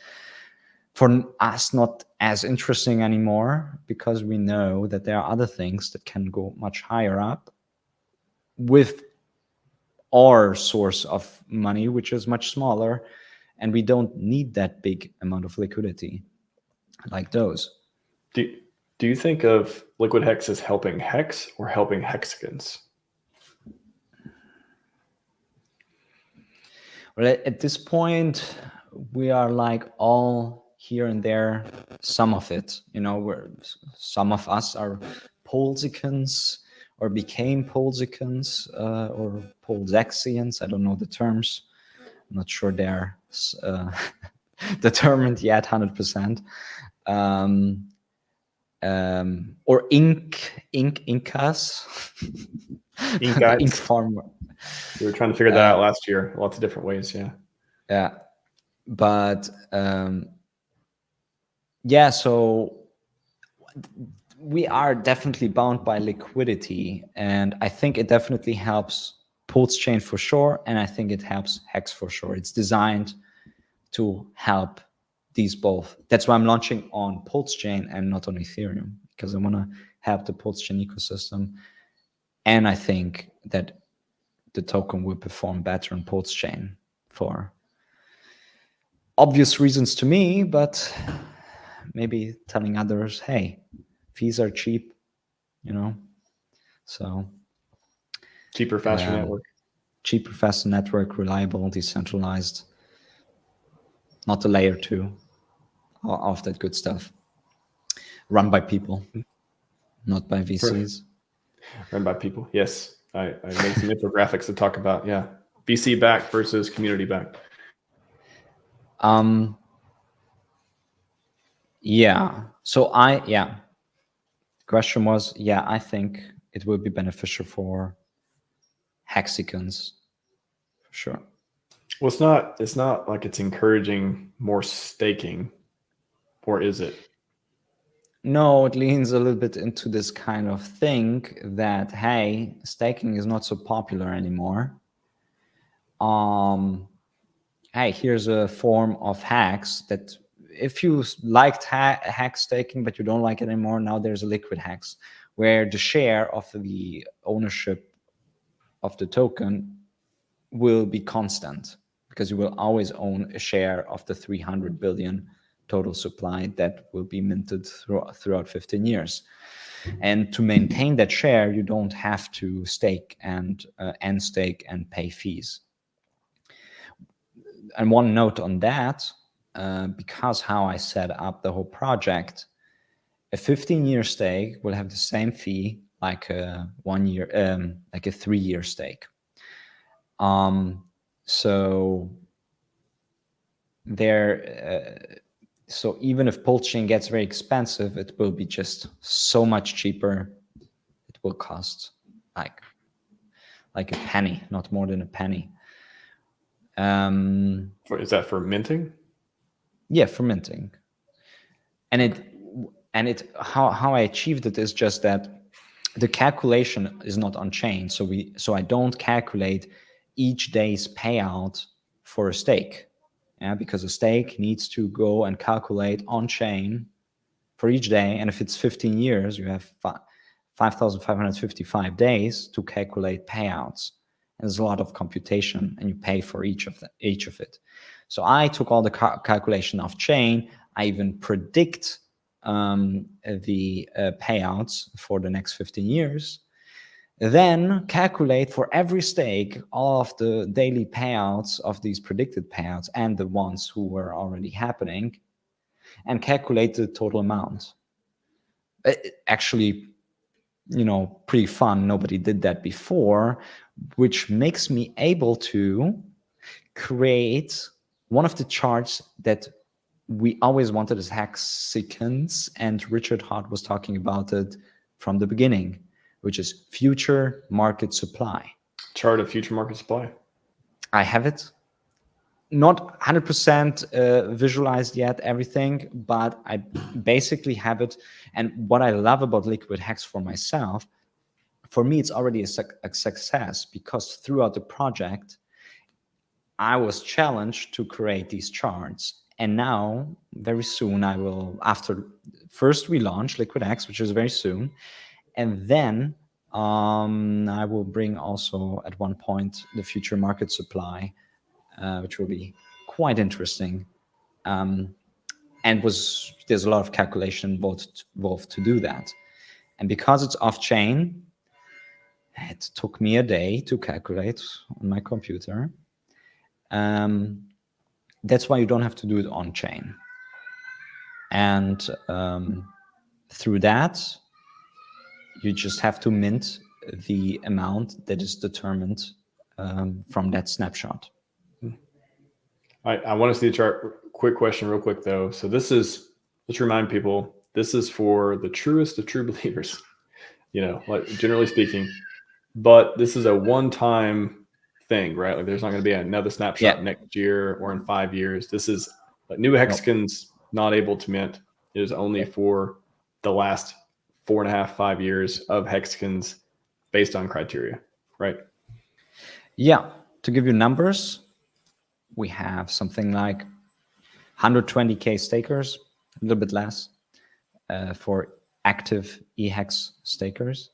[SPEAKER 2] For us, not as interesting anymore, because we know that there are other things that can go much higher up with our source of money, which is much smaller, and we don't need that big amount of liquidity like those.
[SPEAKER 1] Do you think of LiquidHEX as helping HEX or helping hexagons?
[SPEAKER 2] Well, at this point, we are like all here and there, some of it, you know, where some of us are PulseXians or became PulseXians or PulseXians. I don't know the terms. I'm not sure they're determined yet 100%. Or Incas. Ink farmer.
[SPEAKER 1] We were trying to figure that out last year. Lots of different ways, yeah.
[SPEAKER 2] Yeah, but yeah, so we are definitely bound by liquidity, and I think it definitely helps PulseChain for sure, and I think it helps HEX for sure. It's designed to help these both. That's why I'm launching on PulseChain and not on Ethereum, because I want to help the PulseChain ecosystem, and I think that the token will perform better on PulseChain for obvious reasons to me, but maybe telling others, hey, fees are cheap, you know. So
[SPEAKER 1] cheaper, faster network.
[SPEAKER 2] Cheaper, faster network, reliable, decentralized, not a layer 2, all of that good stuff. Run by people, not by VCs.
[SPEAKER 1] Run by people, yes. I made some infographics to talk about, yeah. VC backed versus community backed.
[SPEAKER 2] Yeah. So question was, yeah, I think it will be beneficial for hexagons for sure.
[SPEAKER 1] Well, it's not like it's encouraging more staking, or is it?
[SPEAKER 2] No, it leans a little bit into this kind of thing that, hey, staking is not so popular anymore. Hey, here's a form of HEX that if you liked HEX staking, but you don't like it anymore, now there's a LiquidHEX, where the share of the ownership of the token will be constant, because you will always own a share of the 300 billion total supply that will be minted throughout 15 years. And to maintain that share, you don't have to stake and end stake and pay fees. And one note on that, because how I set up the whole project, a 15-year stake will have the same fee like a 1 year, like a 3-year stake. So so even if PulseChain gets very expensive, it will be just so much cheaper. It will cost like a penny, not more than a penny.
[SPEAKER 1] Is that for minting?
[SPEAKER 2] Yeah, for minting. And how I achieved it is just that the calculation is not on chain. So I don't calculate each day's payout for a stake. Yeah, because a stake needs to go and calculate on chain for each day. And if it's 15 years, you have 5,555 days to calculate payouts. And there's a lot of computation, and you pay for each of it. So I took all the calculation off chain. I even predict the payouts for the next 15 years. Then calculate for every stake all of the daily payouts of these predicted payouts and the ones who were already happening, and calculate the total amount. Actually, pretty fun. Nobody did that before, which makes me able to create one of the charts that we always wanted as hexicans, and Richard Hart was talking about it from the beginning, which is future market supply.
[SPEAKER 1] Chart of future market supply.
[SPEAKER 2] I have it. Not 100% visualized yet, everything, but I basically have it. And what I love about LiquidHEX for myself, for me, it's already a success, because throughout the project, I was challenged to create these charts. And now, very soon, I will, first we launch LiquidHEX, which is very soon. And then I will bring also at one point the future market supply, which will be quite interesting. And there's a lot of calculation involved to do that. And because it's off-chain, it took me a day to calculate on my computer. That's why you don't have to do it on-chain. And through that, you just have to mint the amount that is determined from that snapshot.
[SPEAKER 1] I want to see the chart. Quick question, real quick, though. So let's remind people, this is for the truest of true believers, like generally speaking. But this is a one-time thing, right? Like there's not going to be another snapshot next year or in 5 years. This is like new hexicans not able to mint. It is only for the last 4.5, 5 years of hexicans based on criteria, right?
[SPEAKER 2] Yeah. To give you numbers, we have something like 120K stakers, a little bit less, for active EHEX stakers.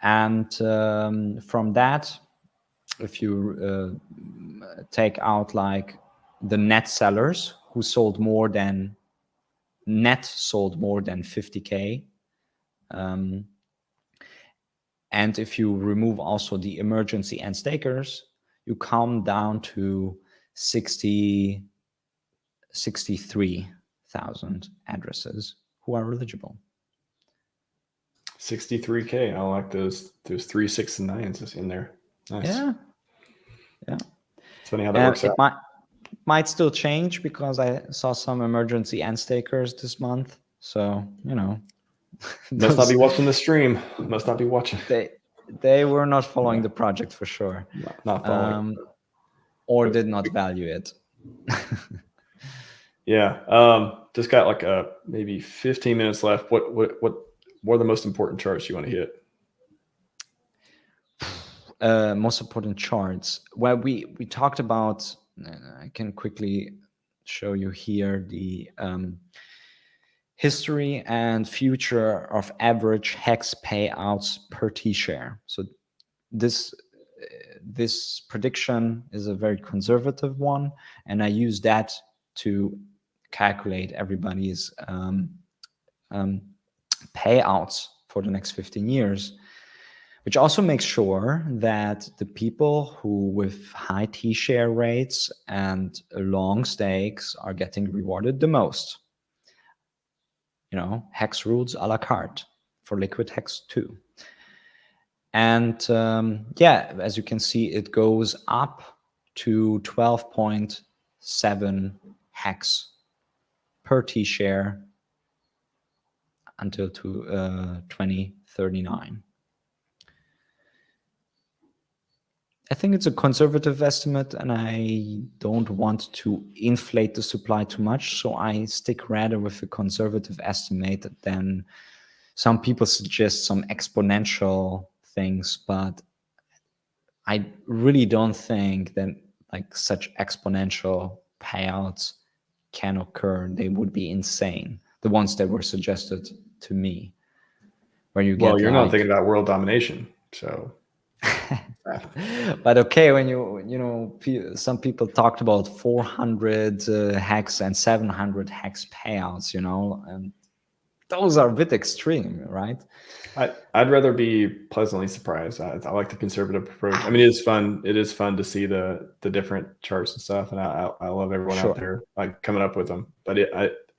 [SPEAKER 2] And from that, if you take out like the net sellers who sold more than 50K, and if you remove also the emergency and stakers, you come down to 63,000 addresses who are eligible.
[SPEAKER 1] 63K. I like those 3, 6, and 9s in there. Nice.
[SPEAKER 2] Yeah.
[SPEAKER 1] It's funny how that works out.
[SPEAKER 2] It might still change, because I saw some emergency and stakers this month. So,
[SPEAKER 1] Must not be watching the stream. Must not be watching.
[SPEAKER 2] They were not following the project for sure.
[SPEAKER 1] Not following.
[SPEAKER 2] Or did not value it.
[SPEAKER 1] Yeah. Just got like maybe 15 minutes left. What are the most important charts you want to hit?
[SPEAKER 2] Most important charts. Well, we talked about, I can quickly show you here the history and future of average HEX payouts per T-share. So this prediction is a very conservative one, and I use that to calculate everybody's payouts for the next 15 years, which also makes sure that the people who with high T-share rates and long stakes are getting rewarded the most. HEX rules a la carte for LiquidHEX too. And yeah, as you can see, it goes up to 12.7 HEX per T-share until 2039. I think it's a conservative estimate, and I don't want to inflate the supply too much, so I stick rather with a conservative estimate than some people suggest some exponential things, but I really don't think that like such exponential payouts can occur. They would be insane. The ones that were suggested to me, where you get
[SPEAKER 1] well, you're not thinking about world domination, so.
[SPEAKER 2] But okay, when some people talked about 400 HEX and 700 HEX payouts, and those are a bit extreme, right?
[SPEAKER 1] I'd rather be pleasantly surprised. I like the conservative approach. I mean, it is fun. It is fun to see the different charts and stuff, and I love everyone out there like coming up with them. But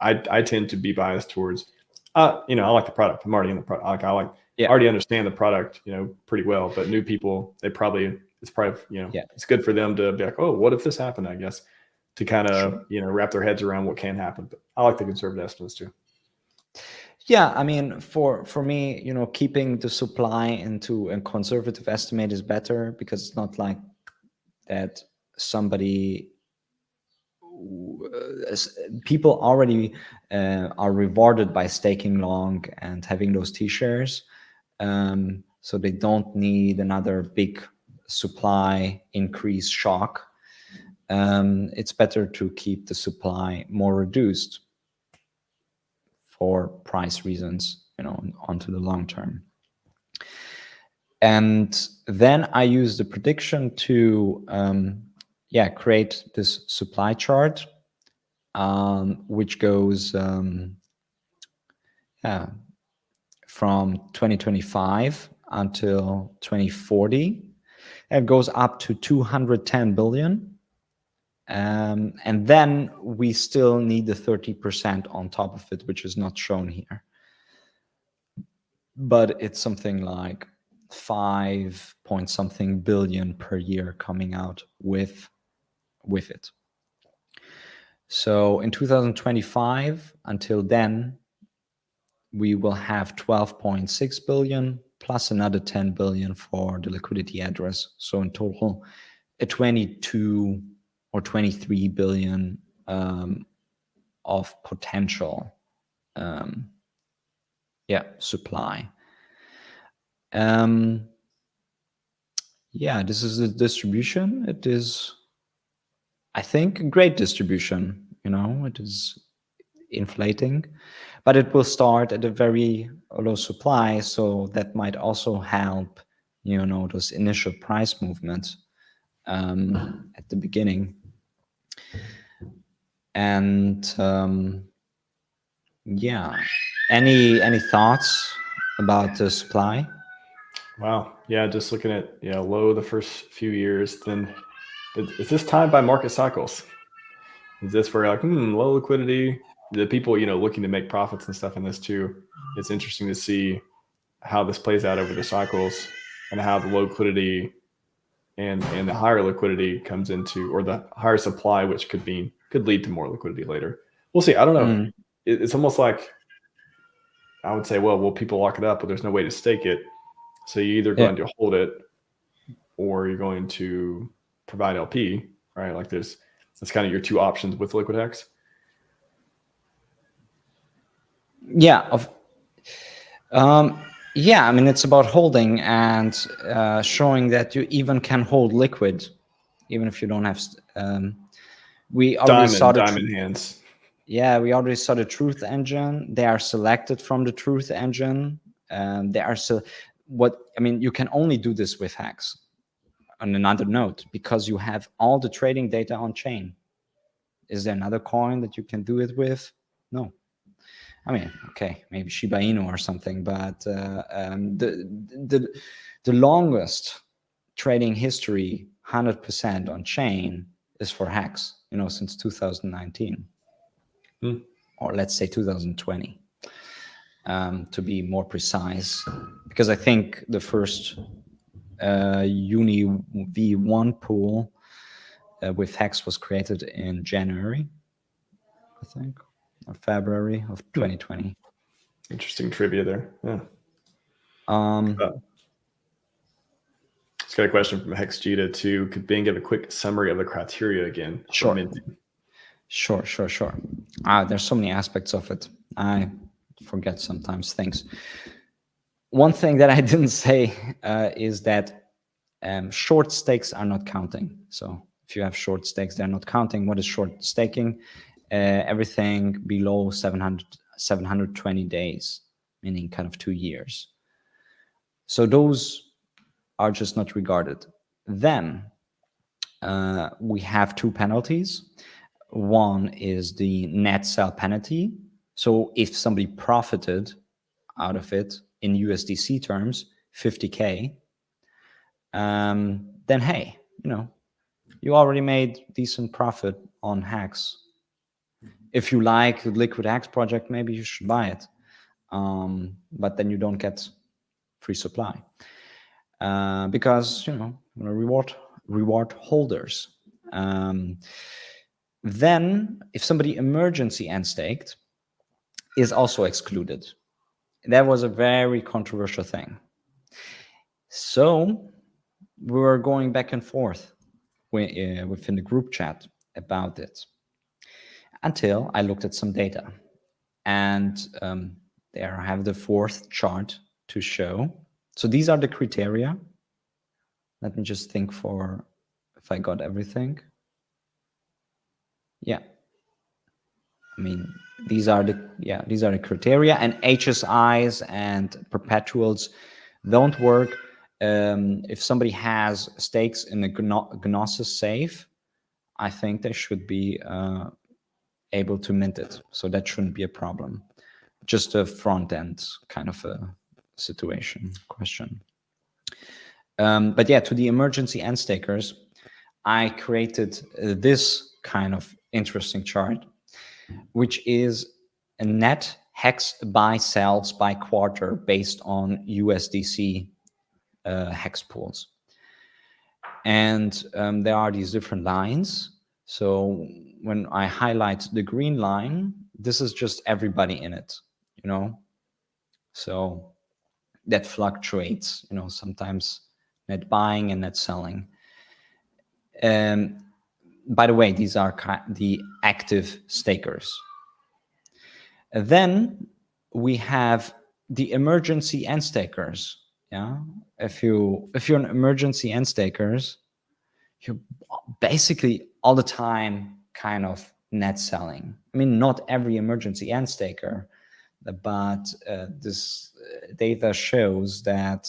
[SPEAKER 1] I tend to be biased towards, I like the product. I'm already in the product. I already understand the product, pretty well. But new people, it's probably it's good for them to be like, oh, what if this happened? I guess to kind of wrap their heads around what can happen. But I like the conservative estimates too.
[SPEAKER 2] Yeah, I mean, for me, keeping the supply into a conservative estimate is better, because it's not like that people already are rewarded by staking long and having those T-shares. So they don't need another big supply increase shock. It's better to keep the supply more reduced for price reasons, onto the long term. And then I use the prediction to create this supply chart, which goes from 2025 until 2040, and goes up to 210 billion. And then we still need the 30% on top of it, which is not shown here. But it's something like 5-point-something billion per year coming out with it. So in 2025, until then, we will have 12.6 billion plus another 10 billion for the liquidity address. So in total, a 22 or 23 billion of potential supply. This is the distribution. It is, I think, a great distribution. It is inflating, but it will start at a very low supply, so that might also help, those initial price movements at the beginning. And any thoughts about the supply?
[SPEAKER 1] Wow. Yeah, just looking at low the first few years, then is this timed by market cycles? Is this where like low liquidity? The people looking to make profits and stuff in this too. It's interesting to see how this plays out over the cycles, and how the low liquidity and the higher liquidity comes into, or the higher supply, which could lead to more liquidity later. We'll see. I don't know. It's almost like, I would say, well, will people lock it up, but there's no way to stake it. So you're either going to hold it, or you're going to provide LP, right? Like that's kind of your two options with LiquidHEX.
[SPEAKER 2] I mean, it's about holding and showing that you even can hold liquid, even if you don't have We already saw the
[SPEAKER 1] diamond hands.
[SPEAKER 2] Yeah, we already saw the truth engine. They are selected from the truth engine. They are so you can only do this with HEX on another node because you have all the trading data on chain. Is there another coin that you can do it with? No. I mean, okay, maybe Shiba Inu or something, but the longest trading history, 100% on chain, is for HEX, since 2019. Or let's say 2020, to be more precise, because I think the first Uni V1 pool with HEX was created in January, I think, or February of 2020.
[SPEAKER 1] Interesting trivia there. Yeah. It's got a question from HexGita too. Could Bing give a quick summary of the criteria again?
[SPEAKER 2] Sure. There's so many aspects of it. I forget sometimes things. One thing that I didn't say is that short stakes are not counting. So if you have short stakes, they're not counting. What is short staking? Everything below 720 days, meaning kind of 2 years. So those are just not regarded. Then we have two penalties. One is the net sell penalty. So if somebody profited out of it in USDC terms, 50K, then hey, you already made decent profit on HEX. If you like the LiquidHEX project, maybe you should buy it. But then you don't get free supply. Because, reward holders. Then if somebody emergency end staked is also excluded. That was a very controversial thing. So we were going back and forth within the group chat about it until I looked at some data. And there I have the fourth chart to show. So these are the criteria. Let me just think for if I got everything. Yeah. I mean, these are the criteria, and HSIs and perpetuals don't work. If somebody has stakes in a Gnosis safe, I think they should be able to mint it. So that shouldn't be a problem. Just a front end kind of a question. But yeah, to the emergency end stakers, I created this kind of interesting chart, which is a net HEX buy sells by quarter based on USDC HEX pools. And there are these different lines. So when I highlight the green line, this is just everybody in it, So that fluctuates, sometimes net buying and net selling. By the way, these are the active stakers. And then we have the emergency end stakers. Yeah, if you're an emergency end stakers, you're basically all the time kind of net selling. I mean, not every emergency end staker, but this data shows that,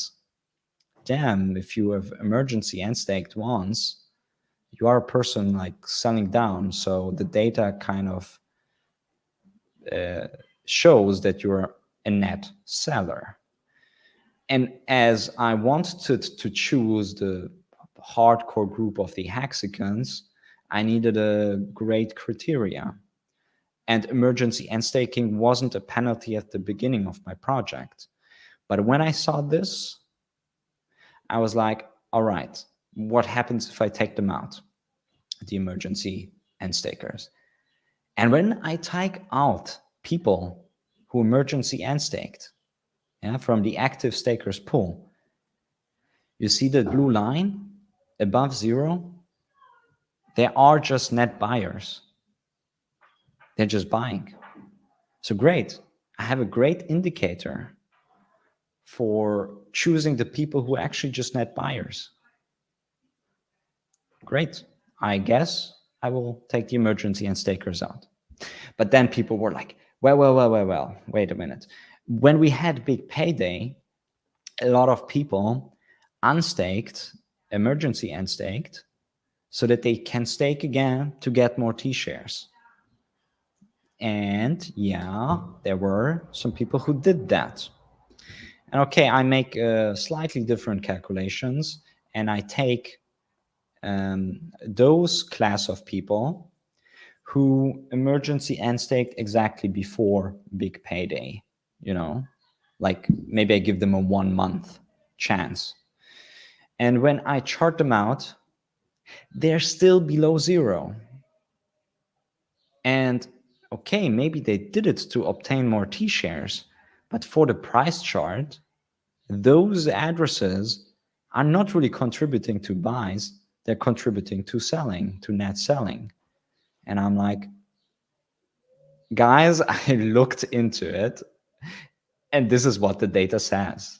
[SPEAKER 2] damn, if you have emergency end staked once, you are a person like selling down. So the data kind of shows that you're a net seller. And as I wanted to choose the hardcore group of the hexagons, I needed a great criteria. And emergency end staking wasn't a penalty at the beginning of my project. But when I saw this, I was like, all right, what happens if I take them out, the emergency end stakers? And when I take out people who emergency end staked, from the active stakers pool, you see the blue line above zero? They are just net buyers. They're just buying. So great. I have a great indicator for choosing the people who are actually just net buyers. Great. I guess I will take the emergency and stakers out. But then people were like, well, wait a minute. When we had big payday, a lot of people unstaked, emergency and staked, so that they can stake again to get more T-shares. And yeah, there were some people who did that. And okay, I make slightly different calculations, and I take those class of people who emergency and staked exactly before big payday, you know, like maybe I give them a 1 month chance. And when I chart them out, they're still below zero. And okay, maybe they did it to obtain more T-shares, but for the price chart, those addresses are not really contributing to buys, they're contributing to selling, to net selling. And I'm like, guys, I looked into it, and this is what the data says.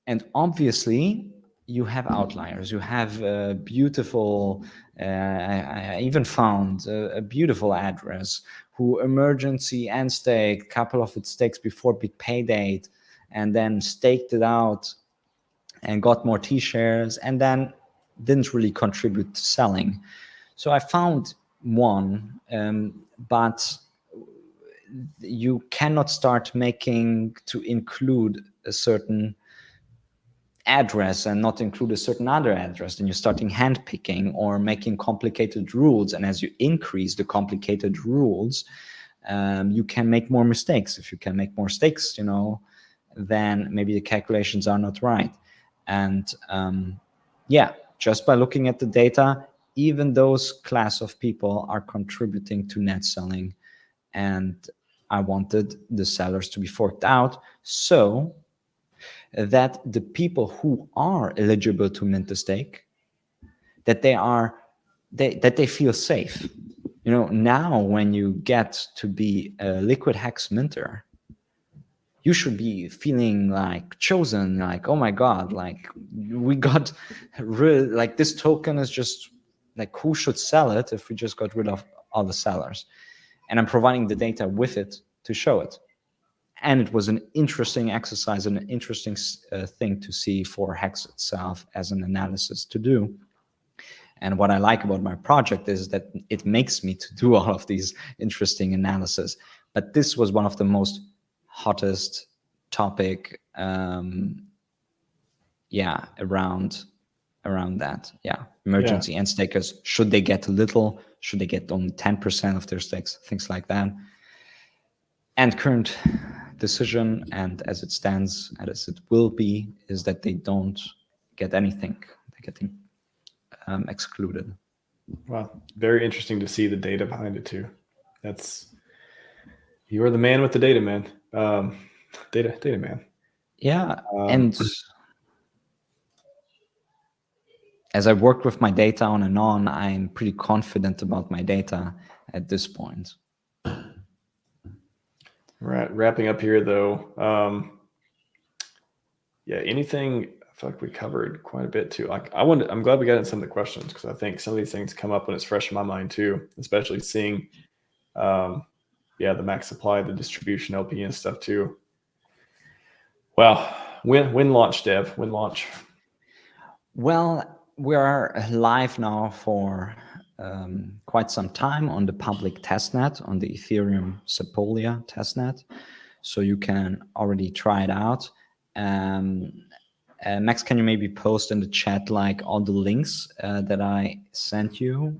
[SPEAKER 2] And obviously, you have outliers. You have beautiful, I even found a beautiful address who emergency and staked a couple of its stakes before big pay date, and then staked it out and got more T-shares, and then didn't really contribute to selling. So I found one, but you cannot start making to include a certain address and not include a certain other address. Then you're starting handpicking or making complicated rules. And as you increase the complicated rules, you can make more mistakes. If you can make more mistakes, you know, then maybe the calculations are not right. And yeah, just by looking at the data, even those class of people are contributing to net selling. And I wanted the sellers to be forked out so that the people who are eligible to mint a stake, that they feel safe. You know, now when you get to be a LiquidHEX minter, you should be feeling like chosen, like, oh my God, like we got rid, like this token is just like, who should sell it if we just got rid of all the sellers? And I'm providing the data with it to show it. And it was an interesting exercise and an interesting thing to see for HEX itself as an analysis to do. And what I like about my project is that it makes me to do all of these interesting analysis. But this was one of the most hottest topic, yeah, around that. Yeah, emergency and stakers. Should they get a little? Should they get only 10% of their stakes? Things like that. And current decision, and as it stands, and as it will be, is that they don't get anything. They're getting excluded.
[SPEAKER 1] Wow, very interesting to see the data behind it too. You are the man with the data, man. Data man.
[SPEAKER 2] Yeah, and as I work with my data on and on, I'm pretty confident about my data at this point.
[SPEAKER 1] Right, wrapping up here though. Yeah, anything? I feel like we covered quite a bit too. Like I'm glad we got into some of the questions, because I think some of these things come up when it's fresh in my mind too, especially seeing, the max supply, the distribution, LP and stuff too. Well, when launch, Dev? When launch?
[SPEAKER 2] Well, we are live now for quite some time on the public testnet, on the Ethereum Sepolia testnet. So you can already try it out. Max, can you maybe post in the chat like all the links that I sent you,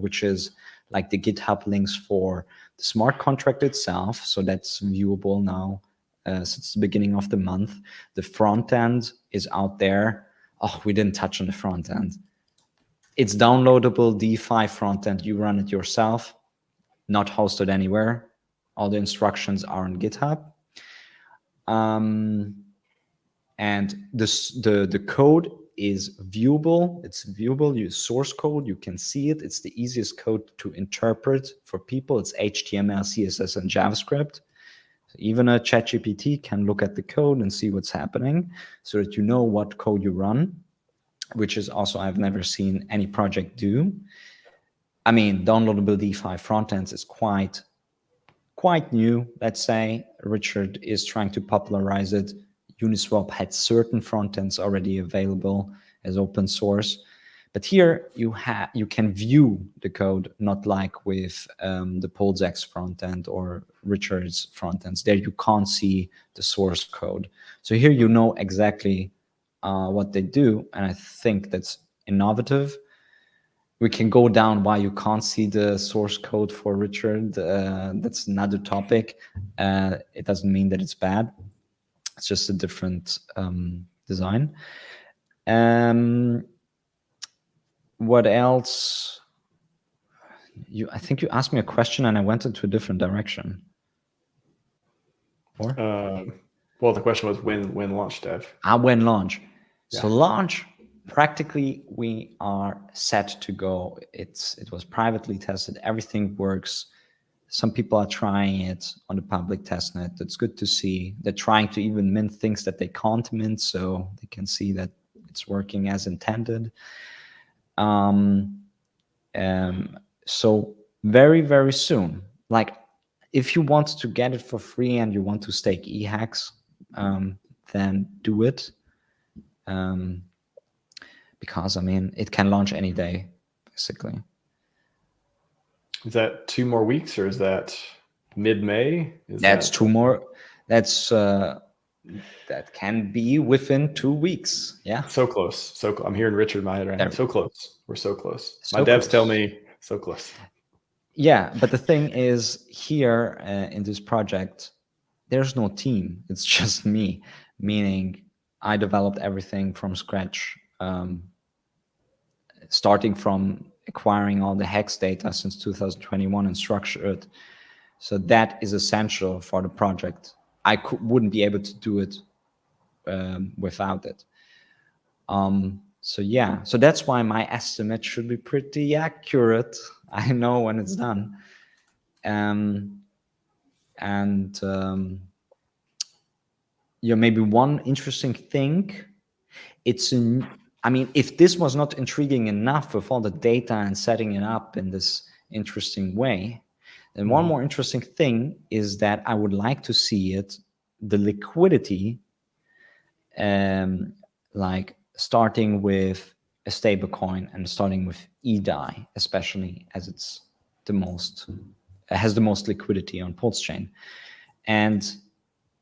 [SPEAKER 2] which is like the GitHub links for the smart contract itself. So that's viewable now since the beginning of the month. The front end is out there. Oh, we didn't touch on the front end. It's downloadable DeFi front end. You run it yourself, not hosted anywhere. All the instructions are on GitHub. And the code is viewable. It's viewable. You source code. You can see it. It's the easiest code to interpret for people. It's HTML, CSS, and JavaScript. So even a ChatGPT can look at the code and see what's happening, so that you know what code you run, which is also I've never seen any project do. I mean, downloadable DeFi frontends is quite new, let's say. Richard is trying to popularize it. Uniswap had certain frontends already available as open source. But here you can view the code, not like with the PulseX frontend or Richard's frontends. There you can't see the source code. So here you know exactly what they do, and I think that's innovative. We can go down why you can't see the source code for Richard. That's another topic. It doesn't mean that it's bad. It's just a different design. What else? I think you asked me a question and I went into a different direction. Or?
[SPEAKER 1] Well, the question was when launch, Dev?
[SPEAKER 2] When launch.
[SPEAKER 1] Yeah.
[SPEAKER 2] So launch, practically we are set to go. It was privately tested. Everything works. Some people are trying it on the public testnet. It's good to see. They're trying to even mint things that they can't mint, so they can see that it's working as intended. So very, very soon, like if you want to get it for free and you want to stake HEX, then do it. Because I mean, it can launch any day, basically.
[SPEAKER 1] Is that 2 more weeks or is that mid-May?
[SPEAKER 2] That's 2 more. That's that can be within 2 weeks. Yeah.
[SPEAKER 1] So close. So I'm hearing Richard in my head right now. So close. We're so close. My devs
[SPEAKER 2] close.
[SPEAKER 1] tell me so close.
[SPEAKER 2] Yeah, but the thing is, here in this project, there's no team. It's just me, meaning I developed everything from scratch, starting from acquiring all the HEX data since 2021 and structured. So that is essential for the project. I wouldn't be able to do it without it. So yeah, so that's why my estimate should be pretty accurate. I know when it's done. Maybe one interesting thing, I mean, if this was not intriguing enough with all the data and setting it up in this interesting way, then one more interesting thing is that I would like to see the liquidity, like starting with a stable coin and starting with EDI, especially as it's has the most liquidity on PulseChain. And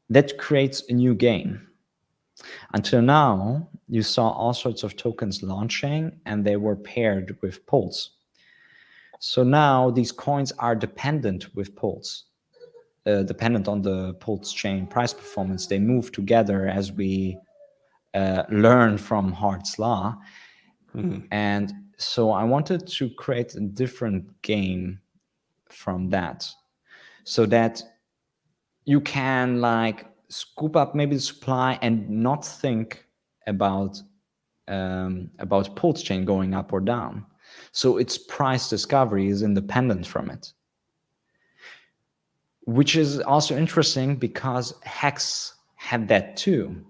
[SPEAKER 2] that creates a new game. Until now, you saw all sorts of tokens launching and they were paired with Pulse. So now these coins are dependent with Pulse, dependent on the PulseChain price performance. They move together as we learn from Hart's law. And so I wanted to create a different game from that, so that you can like scoop up maybe the supply and not think about PulseChain going up or down. So its price discovery is independent from it, which is also interesting because HEX had that too.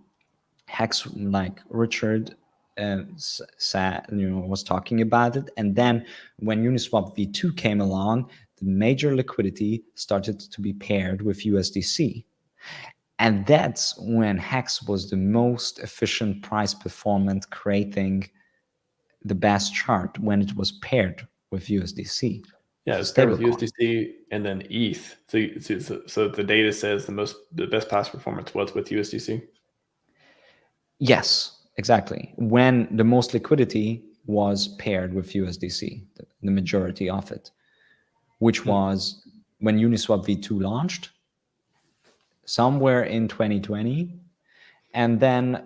[SPEAKER 2] HEX, like Richard was talking about it, and then when Uniswap v2 came along, the major liquidity started to be paired with USDC. And that's when HEX was the most efficient price performance, creating the best chart when it was paired with USDC.
[SPEAKER 1] Yeah, it's paired with USDC and then ETH. So the data says the best past performance was with USDC.
[SPEAKER 2] Yes, exactly. When the most liquidity was paired with USDC, the majority of it, which was when Uniswap v2 launched somewhere in 2020. And then,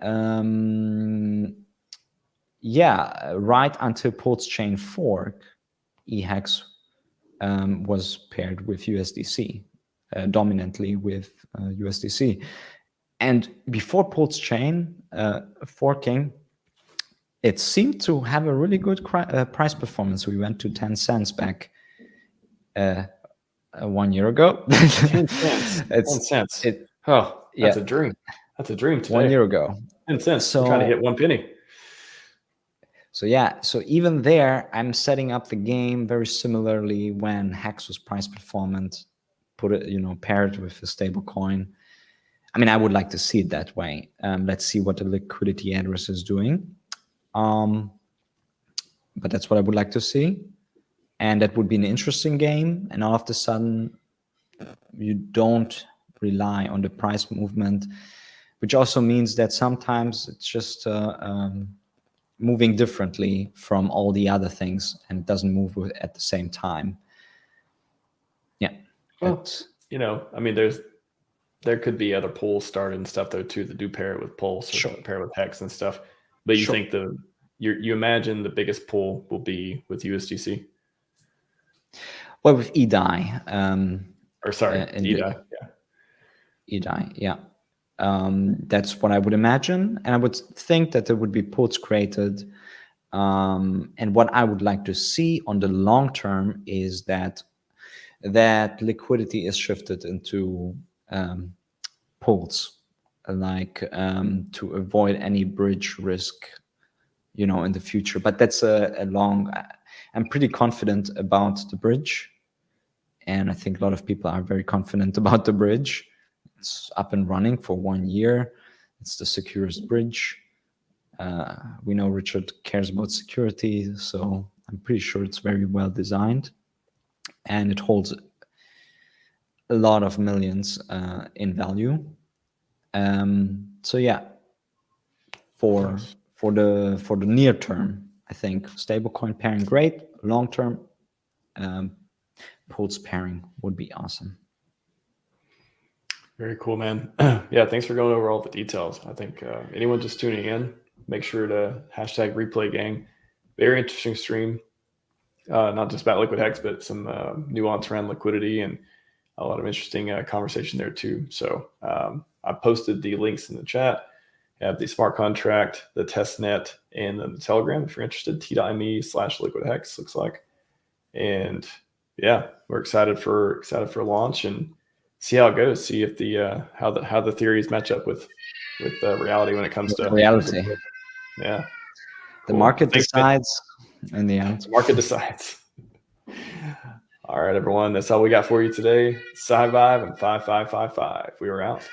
[SPEAKER 2] right until PulseChain fork, HEX was paired with USDC, dominantly with USDC. And before PulseChain forking, it seemed to have a really good price performance. We went to 10 cents back 1 year ago.
[SPEAKER 1] 10 cents. 10 cents. That's a dream. That's a dream today.
[SPEAKER 2] 1 year ago.
[SPEAKER 1] 10 cents. So, we're trying to hit 1 penny.
[SPEAKER 2] So yeah, so even there, I'm setting up the game very similarly when HEX was price performant, put it, pair it with a stable coin. I mean, I would like to see it that way. Let's see what the liquidity address is doing. But that's what I would like to see. And that would be an interesting game. And all of a sudden, you don't rely on the price movement, which also means that sometimes it's just moving differently from all the other things, and it doesn't move at the same time. Yeah.
[SPEAKER 1] Well, I mean, there could be other pools started and stuff though too that do pair it with Pulse or pair it with HEX and stuff. But you think you imagine the biggest pool will be with USDC?
[SPEAKER 2] Well, with EDI.
[SPEAKER 1] Or sorry, EDI.
[SPEAKER 2] EDI, yeah. That's what I would imagine. And I would think that there would be pools created. And what I would like to see on the long term is that liquidity is shifted into pools, like to avoid any bridge risk, in the future. But that's a long. I'm pretty confident about the bridge, and I think a lot of people are very confident about the bridge. It's up and running for 1 year. It's the securest bridge. We know Richard cares about security, so I'm pretty sure it's very well designed, and it holds a lot of millions in value. So yeah, for the near term, I think stablecoin pairing great. Long term, Pulse pairing would be awesome.
[SPEAKER 1] Very cool, man. Yeah, thanks for going over all the details. I think anyone just tuning in, make sure to hashtag replay gang. Very interesting stream, not just about LiquidHEX, but some nuance around liquidity and a lot of interesting conversation there too. So I posted the links in the chat. I have the smart contract, the test net, and then the Telegram if you're interested. t.me/LiquidHEX looks like. And yeah, we're excited for launch and see how it goes. See if the how the theories match up with reality when it comes to
[SPEAKER 2] reality.
[SPEAKER 1] Yeah,
[SPEAKER 2] the market decides in the end.
[SPEAKER 1] The market decides. All right, everyone. That's all we got for you today. Scivive and 5555. We are out.